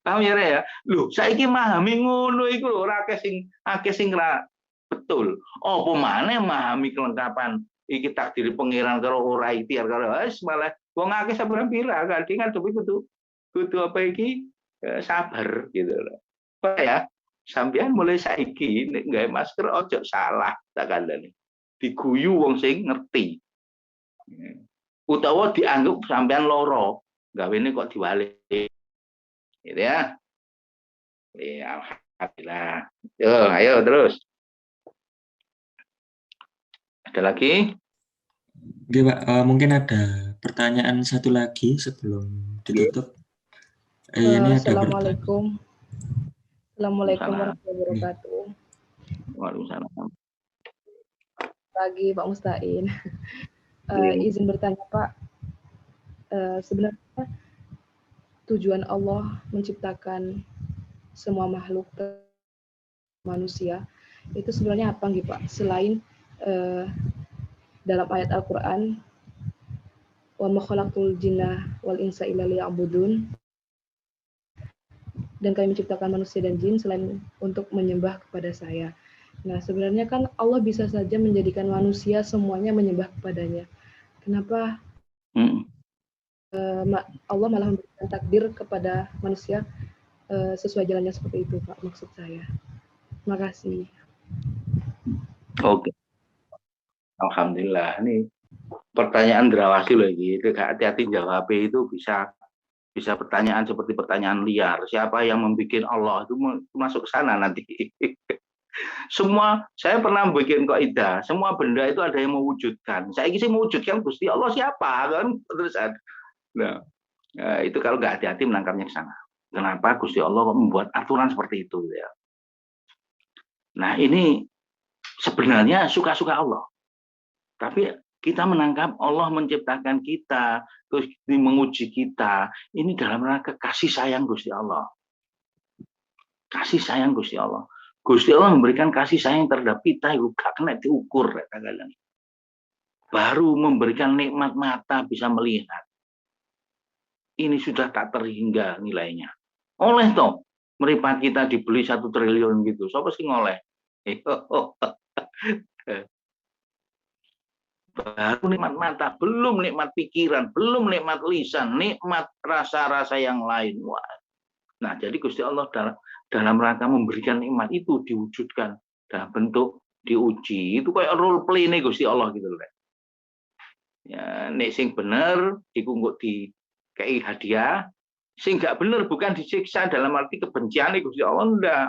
Speaker 3: Paham ya, ya? Loh, saiki memahami ngono iku lho ora akeh sing ra betul. Apa maneh memahami kelengkapan iki takdir pangeran karo ora ikhtiar karo wis malah wong akeh sabar pira kadang tapi kudu apa iki sabar gitu loh. Apa ya? Sampeyan mulai saiki nek gawe masker ojo salah tak kandhani. Diguyu wong sing ngerti. Utawa dianggap sampean loro, gawene kok diwalik. Gitu ya. Ya, alhamdulillah. Yo, ayo terus. Ada lagi?
Speaker 1: Oke, Pak. Mungkin ada pertanyaan satu lagi sebelum ditutup. Ini ada
Speaker 6: Assalamualaikum. Assalamualaikum warahmatullahi wabarakatuh.
Speaker 3: Waalaikumsalam.
Speaker 6: Pagi Pak Mustain. Izin bertanya Pak. Sebenarnya tujuan Allah menciptakan semua makhluk manusia itu sebenarnya apa gitu Pak? Selain dalam ayat Al-Quran, wa ma khalaqtul jinna wal insa illa liya'budun, dan kami menciptakan manusia dan jin selain untuk menyembah kepada saya. Nah, sebenarnya kan Allah bisa saja menjadikan manusia semuanya menyembah kepadanya. Kenapa Allah malah memberikan takdir kepada manusia sesuai jalannya seperti itu, Pak, maksud saya. Terima kasih.
Speaker 3: Oke. Alhamdulillah. Ini pertanyaan Drawasi loh ini. Hati-hati jawabnya itu bisa pertanyaan seperti pertanyaan liar. Siapa yang membuat Allah itu masuk ke sana nanti. Semua, saya pernah bikin kaidah. Semua benda itu ada yang mewujudkan. Saya ingin mewujudkan Gusti Allah siapa kan? Terus nah, itu kalau nggak hati-hati menangkapnya ke sana. Kenapa Gusti Allah membuat aturan seperti itu ya? Nah ini sebenarnya suka-suka Allah. Tapi kita menangkap Allah menciptakan kita, terus menguji kita. Ini dalam rangka kasih sayang Gusti Allah. Kasih sayang Gusti Allah. Gusti Allah memberikan kasih sayang terhadap kita itu gak kena diukur kadang-kadang. Baru memberikan nikmat mata bisa melihat. Ini sudah tak terhingga nilainya. Oleh toh, meripat kita dibeli 1 triliun gitu. Siapa sih ngoleh? Baru nikmat mata, belum nikmat pikiran, belum nikmat lisan, nikmat rasa-rasa yang lain. Wah. Nah, jadi Gusti Allah dalam rangka memberikan nikmat itu diwujudkan dalam bentuk diuji. Itu kayak role play nih Gusti Allah gitu loh. Ya, nek sing bener dikungguk di kayak hadiah, sing gak bener bukan disiksa dalam arti kebencian nih Gusti Allah, enggak.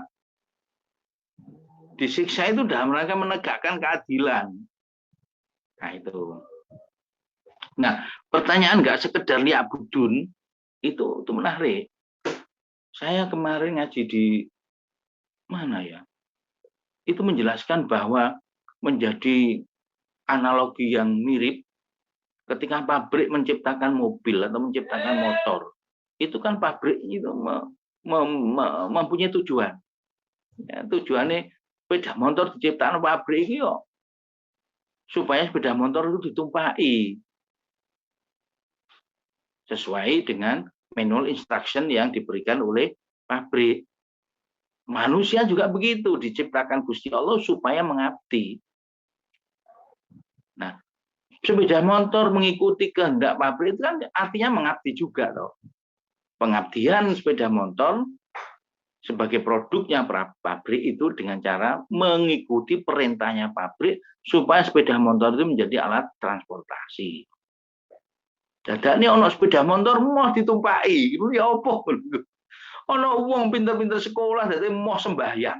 Speaker 3: Disiksa itu dalam rangka menegakkan keadilan. Nah itu. Nah, pertanyaan nggak sekedar liya'budun itu menarik. Saya kemarin ngaji di mana ya? Itu menjelaskan bahwa menjadi analogi yang mirip ketika pabrik menciptakan mobil atau menciptakan motor. Itu kan pabrik itu mempunyai tujuan. Ya, tujuannya sepeda motor diciptakan pabrik itu yo, supaya sepeda motor itu ditumpai sesuai dengan manual instruction yang diberikan oleh pabrik. Manusia juga begitu, diciptakan Gusti Allah supaya mengabdi. Nah, sepeda motor mengikuti kehendak pabrik itu kan artinya mengabdi juga loh. Pengabdian sepeda motor sebagai produknya pabrik itu dengan cara mengikuti perintahnya pabrik supaya sepeda motor itu menjadi alat transportasi. Dadane ono sepeda motor mau ditumpai, itu ya apa? Ono wong pinter-pinter sekolah dadi mau sembahyang.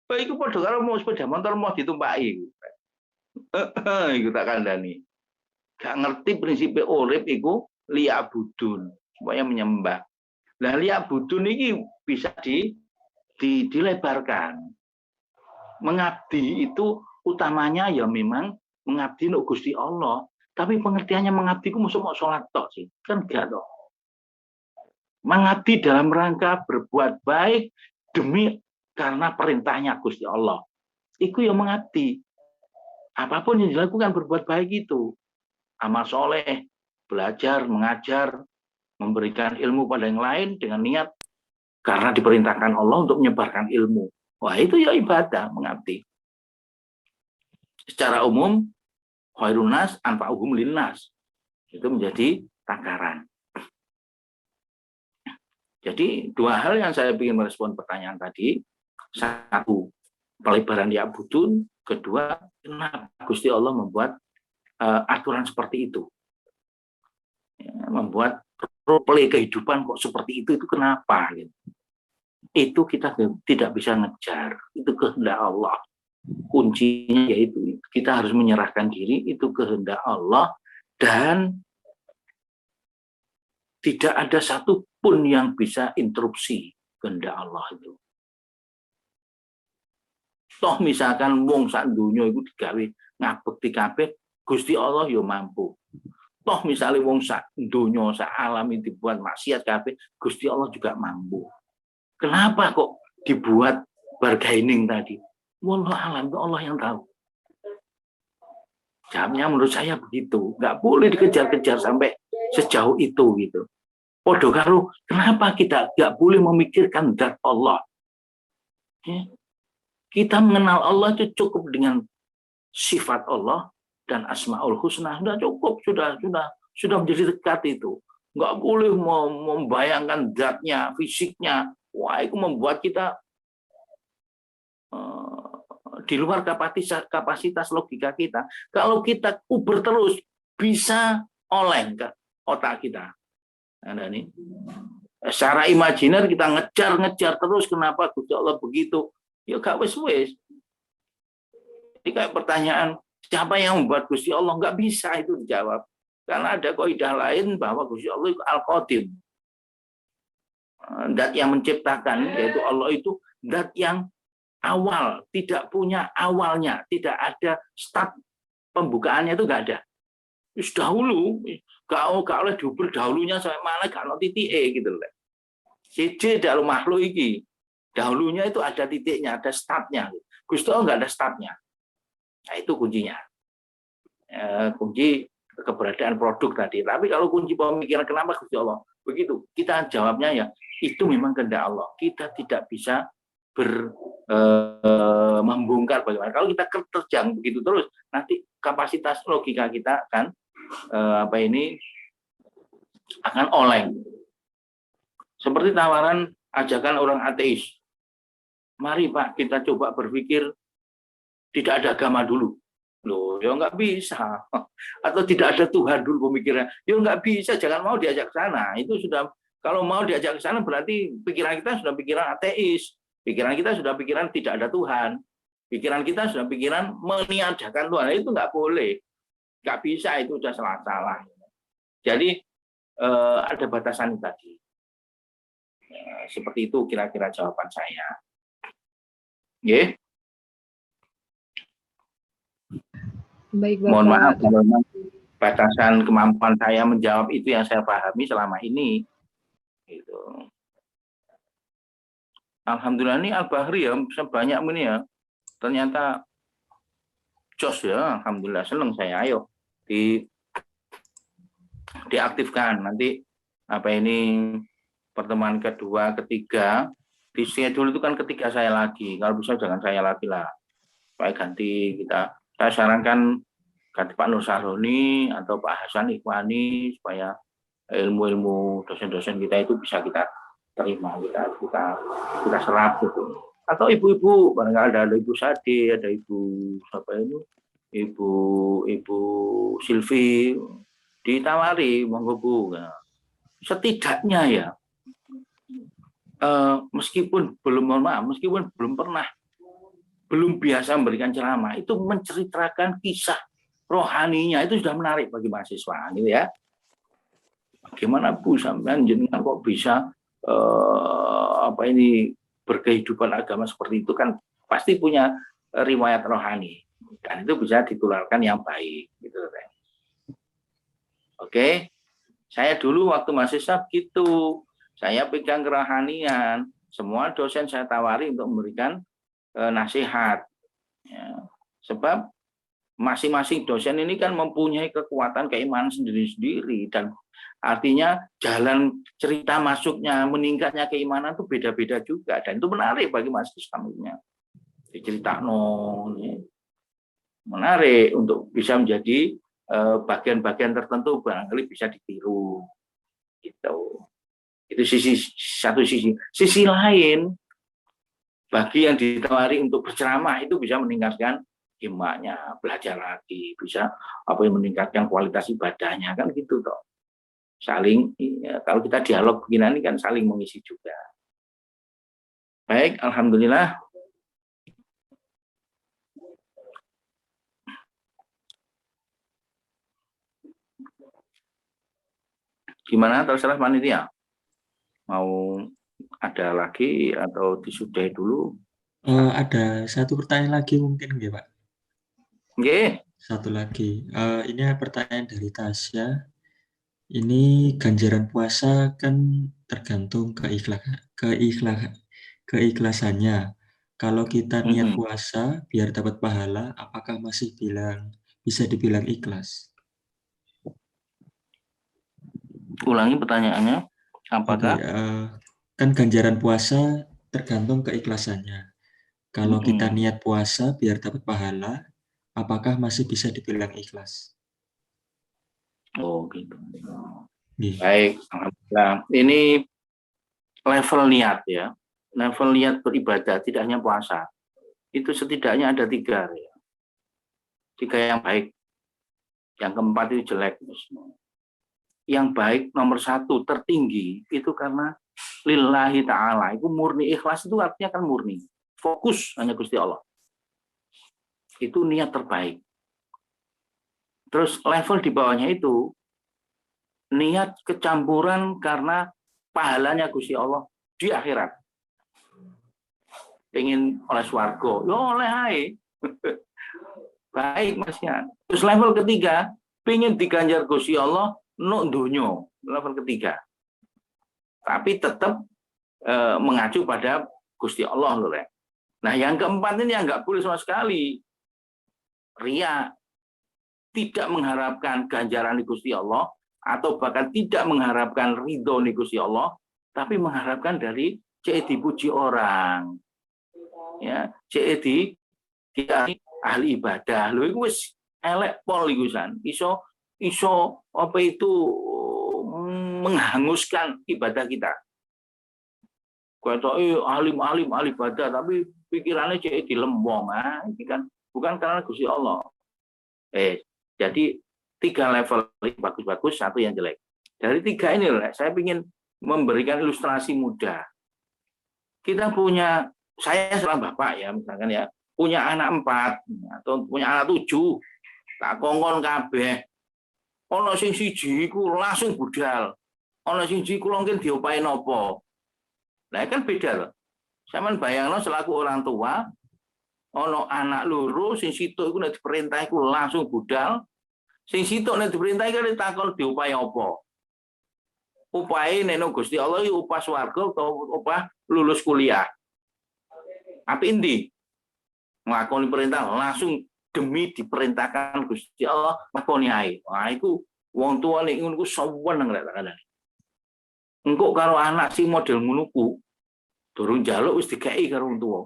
Speaker 3: Bae iku padha karo mau sepeda motor mau ditumpai. Iku tak kandhani. Gak ngerti prinsip urip iku liya'budun, supaya menyembah. Lah liya'budun iki bisa dilebarkan. Mengabdi itu utamanya ya memang mengabdi untuk Gusti Allah. Tapi pengertiannya mengabdi itu musuh mau sholat tok sih, kan enggak toh. Mengabdi dalam rangka berbuat baik demi karena perintahnya Gusti Allah. Itu yang mengabdi. Apapun yang dilakukan berbuat baik itu. Amal soleh, belajar, mengajar, memberikan ilmu pada yang lain dengan niat karena diperintahkan Allah untuk menyebarkan ilmu. Wah itu ya ibadah, mengabdi. Secara umum, khairun nas anfa'uhum linnas. Itu menjadi takaran. Jadi dua hal yang saya ingin merespon pertanyaan tadi. Satu, pelebaran liya'budun. Kedua, kenapa Gusti Allah membuat aturan seperti itu? Ya, membuat role play kehidupan kok seperti itu kenapa? Gitu. Itu kita tidak bisa ngejar. Itu kehendak Allah. Kuncinya yaitu kita harus menyerahkan diri, itu kehendak Allah, dan tidak ada satupun yang bisa interupsi kehendak Allah itu. Toh misalkan wong sak donya iku digawe ngabekti kabeh, Gusti Allah ya mampu. Toh misalnya wong sak donya sak alam itu dibuat maksiat kabeh, Gusti Allah juga mampu. Kenapa kok dibuat bargaining tadi? Wallahu alam, itu Allah yang tahu. Jawabnya menurut saya begitu. Nggak boleh dikejar-kejar sampai sejauh itu gitu. Podo karo, kenapa kita nggak boleh memikirkan zat Allah? Ya. Kita mengenal Allah itu cukup dengan sifat Allah dan Asmaul Husna. Sudah cukup, sudah menjadi dekat itu. Nggak boleh membayangkan zatnya, fisiknya. Wah, itu membuat kita di luar kapasitas logika kita. Kalau kita uber terus, bisa oleng ke otak kita. Nah, ini. Secara imajiner kita ngejar terus, kenapa Gusti Allah begitu? Ya gak wis-wis. Jadi kayak pertanyaan, siapa yang membuat Gusti Allah? Nggak bisa itu dijawab. Karena ada kaidah lain bahwa Gusti Allah itu Al-Qadim. Dat yang menciptakan, yaitu Allah itu dat yang awal, tidak punya awalnya, tidak ada start pembukaannya itu nggak ada. Terus dahulu, gak oleh diuber dahulunya sampai mana gak ada titik gitu loh. CJ dalam makhluk ini. Dahulunya itu ada titiknya, ada startnya. Gusti Allah nggak ada startnya. Nah, itu kuncinya. Kunci keberadaan produk tadi. Tapi kalau kunci pemikiran kenapa Gusti Allah begitu, kita jawabnya ya itu memang kehendak Allah. Kita tidak bisa membongkar bagaimana. Kalau kita terjang begitu terus, nanti kapasitas logika kita akan akan oleng. Seperti tawaran ajakan orang ateis. Mari Pak, kita coba berpikir tidak ada agama dulu. Loh, ya nggak bisa. Atau tidak ada Tuhan dulu pemikiran. Ya nggak bisa, jangan mau diajak ke sana. Itu sudah, kalau mau diajak ke sana berarti pikiran kita sudah pikiran ateis. Pikiran kita sudah pikiran tidak ada Tuhan. Pikiran kita sudah pikiran meniadakan Tuhan. Itu nggak boleh. Nggak bisa, itu sudah salah. Jadi ada batasan tadi. Seperti itu kira-kira jawaban saya. Yeah.
Speaker 6: Baik, Bapak.
Speaker 3: Mohon maaf kalau batasan kemampuan saya menjawab itu yang saya pahami selama ini. Gitu. Alhamdulillah ini Al-Bahri ya, banyak ini ya. Ternyata jos ya, alhamdulillah senang saya. Ayo diaktifkan nanti pertemuan kedua, ketiga di schedule itu kan ketiga saya lagi. Kalau bisa jangan saya lagi lah. Supaya ganti kita. Saya sarankan ganti Pak Nur Sahroni atau Pak Hasan Ikhwani supaya ilmu-ilmu dosen-dosen kita itu bisa kita terima, kita serap gitu. Atau ibu-ibu, barangkali ada Ibu Sade, ada Ibu Ibu Silvi, ditawari monggo Bu. Setidaknya ya meskipun belum biasa memberikan ceramah, itu menceritakan kisah rohaninya itu sudah menarik bagi mahasiswa gitu ya. Bagaimana Bu sampean jenengan kok bisa berkehidupan agama seperti itu, kan pasti punya riwayat rohani dan itu bisa ditularkan yang baik gitu. Oke. Saya dulu waktu mahasiswa gitu, saya pegang kerohanian, semua dosen saya tawari untuk memberikan nasihat. Ya. Sebab masing-masing dosen ini kan mempunyai kekuatan keimanan sendiri-sendiri dan artinya jalan cerita masuknya, meningkatnya keimanan itu beda-beda juga dan itu menarik bagi mahasiswa. Diceritakan menarik untuk bisa menjadi bagian-bagian tertentu barangkali bisa ditiru gitu. Itu satu sisi. Sisi lain bagi yang ditawari untuk berceramah itu bisa meningkatkan himmahnya, belajar lagi, bisa meningkatkan kualitas ibadahnya kan gitu toh. Saling kalau kita dialog begini kan saling mengisi juga. Baik, alhamdulillah. Gimana terserah panitia? Mau ada lagi atau disudahi dulu?
Speaker 1: Ada satu pertanyaan lagi mungkin nggih, Pak?
Speaker 3: Nggih.
Speaker 1: Satu lagi. Ini pertanyaan dari Tasya. Ini ganjaran puasa kan tergantung keikhlasannya. Kalau kita niat puasa biar dapat pahala, apakah masih bisa dibilang ikhlas?
Speaker 3: Ulangi pertanyaannya. Apakah?
Speaker 1: Kan ganjaran puasa tergantung keikhlasannya. Kalau kita niat puasa biar dapat pahala, apakah masih bisa dibilang ikhlas?
Speaker 3: Oh gitu. Baik, alhamdulillah. Ini level niat ya. Level niat beribadah tidak hanya puasa. Itu setidaknya ada 3 ya. 3 yang baik. Yang keempat itu jelek. Yang baik nomor 1 tertinggi itu karena lillahi ta'ala. Itu murni, ikhlas itu artinya kan murni. Fokus hanya Gusti Allah. Itu niat terbaik. Terus level di bawahnya itu niat kecampuran karena pahalanya Gusti Allah di akhirat. Pengen oleh swarga, ya oleh ae. Baik Mas ya. Terus level ketiga, pengen diganjar Gusti Allah no dunyo, level ketiga. Tapi tetap mengacu pada Gusti Allah loh, Rek. Nah, yang keempat ini yang nggak boleh sama sekali. Ria, tidak mengharapkan ganjaran di Gusti Allah, atau bahkan tidak mengharapkan ridho di Gusti Allah, tapi mengharapkan dari dipuji orang. Ya, dia ahli ibadah. Lho iku wis elek pol iku san. Iso apa itu menghanguskan ibadah kita. Kata alim ibadah tapi pikirannya cek dilembong. Nah, ini kan bukan karena Gusti Allah. Jadi 3 level bagus-bagus, 1 yang jelek. Dari 3 ini saya ingin memberikan ilustrasi mudah. Kita punya, saya seorang bapak ya, misalkan ya, punya anak 4 atau punya anak 7, tak kongkon kabeh. Ono sing siji iku langsung budal. Ono sing siji ku mungkin diopahi napa. Nah, kan beda loh. Sampeyan bayangno selaku orang tua, ono anak loro sing sitok iku nek diperintah iku langsung budal. Sing sitok nek diperintah iku ditakon diopahi apa. Upahe nek Gusti Allah iku upah swarga atau upah lulus kuliah. Apa endi? Nglakoni perintah langsung demi diperintahkan Gusti Allah lakoni ae. Wah iku wong tua nek ngono ku seneng rek kadang. Engko karo anak si model ngono ku durung njaluk wis dikeki karo wong tua.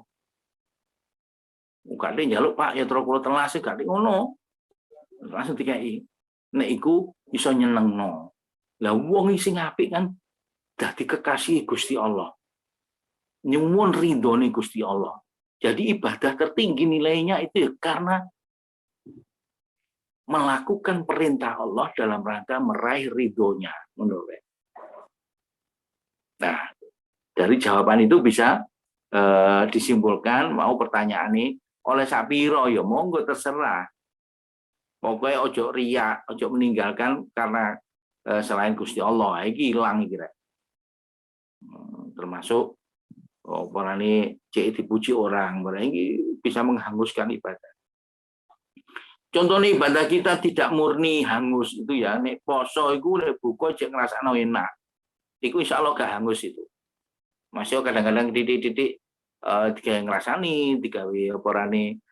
Speaker 3: Gak njaluk Pak ya terus kula telas gak ngono. Langsung dikeki. Nek iku iso nyenengno. Lah wong sing apik kan dadi kekasih Gusti Allah. Nyuwun ridhone Gusti Allah. Jadi ibadah tertinggi nilainya itu ya karena melakukan perintah Allah dalam rangka meraih ridhonya, menurut saya. Nah, dari jawaban itu bisa disimpulkan mau pertanyaan ini oleh sapiro ya monggo terserah. Pokoknya ojo riya, ojo meninggalkan karena selain Gusti Allah, iki hilang kira. Termasuk orang ini dipuji orang, ini bisa menghanguskan ibadah. Contohnya ibadah kita tidak murni hangus itu ya, nek poso itu nek buka cek ngrasakno enak. Iku insya Allah gak hangus itu. Masih kadang-kadang titik-titik digawe ngrasani, digawe oporane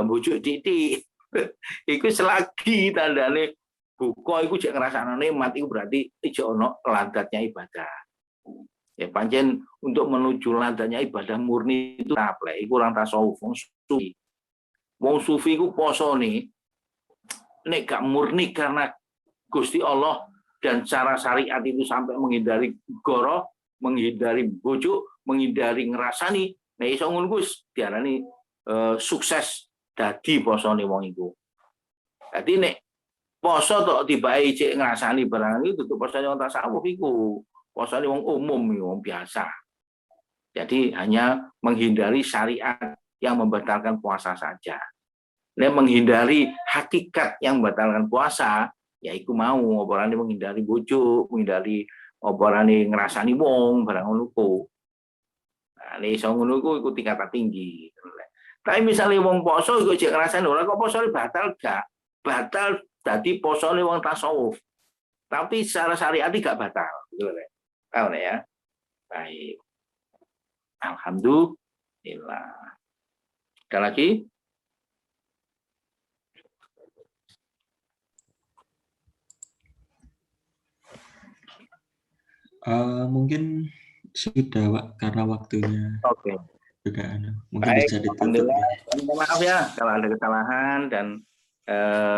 Speaker 3: bujuk titik. Iku selagi tandane buka iku cek ngrasakno nikmat iku berarti ijo ono ladatnya ibadah. Ya pancen untuk menuju ladatnya ibadah murni itu apa? Iku orang tasawuf, wong sufi. Wong sufi ku poso nih, nek gak murni karena Gusti Allah dan cara syariat itu sampai menghindari goro, menghindari bojo, menghindari ngerasani, nek iso ngono Gus diarani sukses dadi posone wong iku. Dadi nek poso tok tibae cek ngrasani barang itu tutup posone wong tasawuf iku. Posone wong umum wong biasa. Jadi hanya menghindari syariat yang membatalkan puasa saja. Nek menghindari hakikat yang membatalkan puasa, ya iku mau oporane menghindari bojo, menghindari oporane ngrasani wong barang ngono ku. Nah, nek iso ngono iku tingkatan tinggi. Tapi misalnya wong poso iku jek ngrasani ora kok posone batal gak? Batal dadi posone wong tasawuf. Tapi secara syariat gak batal, gitu lho. Tahu ya? Baik. Alhamdulillah. Ada lagi?
Speaker 1: Mungkin sudah karena waktunya.
Speaker 3: Oke.
Speaker 1: Juga mungkin
Speaker 3: baik,
Speaker 1: bisa ditutup.
Speaker 3: Maaf ya kalau ada kesalahan dan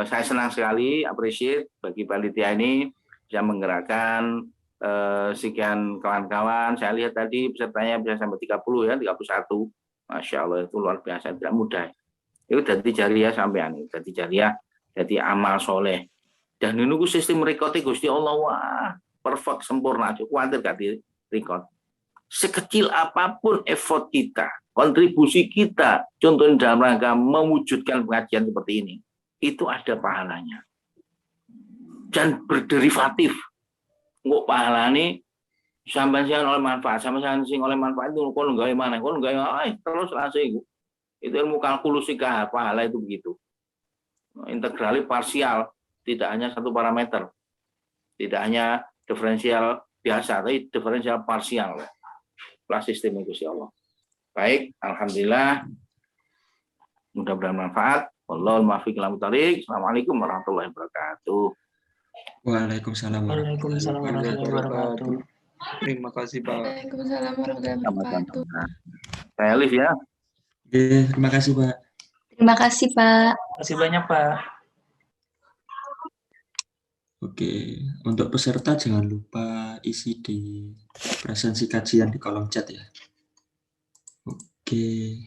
Speaker 3: saya senang sekali appreciate bagi panitia ini bisa menggerakkan sekian kawan-kawan. Saya lihat tadi pesertanya bisa sampai 30 ya, 31. Masya Allah itu luar biasa, tidak mudah. Itu jadi jariah sampean, jadi jariah, jadi amal soleh. Dan ini sistem rekodnya Gusti Allah, wah perfect, sempurna, khawatir gak di record. Sekecil apapun effort kita, kontribusi kita, contohnya dalam rangka mewujudkan pengajian seperti ini, itu ada pahalanya. Dan berderivatif. Nggak pahalane sampeyan oleh manfaat, sampeyan sing oleh manfaat itu kono gawe mana, kono gawe terus langsung itu ilmu kalkulus pahala itu begitu. Integrali parsial, tidak hanya satu parameter, tidak hanya diferensial biasa, tapi diferensial parsial. Plus sistem Gusti Allah. Baik, alhamdulillah. Mudah-mudahan bermanfaat. Wallahul muwaffiq ila thoriq. Assalamualaikum warahmatullahi wabarakatuh.
Speaker 1: Waalaikumsalam
Speaker 4: Waalaikumsalam warahmatullahi wabarakatuh.
Speaker 5: Terima kasih Pak.
Speaker 7: Waalaikumsalam warahmatullahi wabarakatuh.
Speaker 3: Saya Alif ya.
Speaker 1: Oke, terima kasih Pak.
Speaker 7: Terima kasih Pak.
Speaker 4: Terima kasih banyak, Pak.
Speaker 1: Oke, untuk peserta jangan lupa isi di presensi kajian di kolom chat ya. Oke.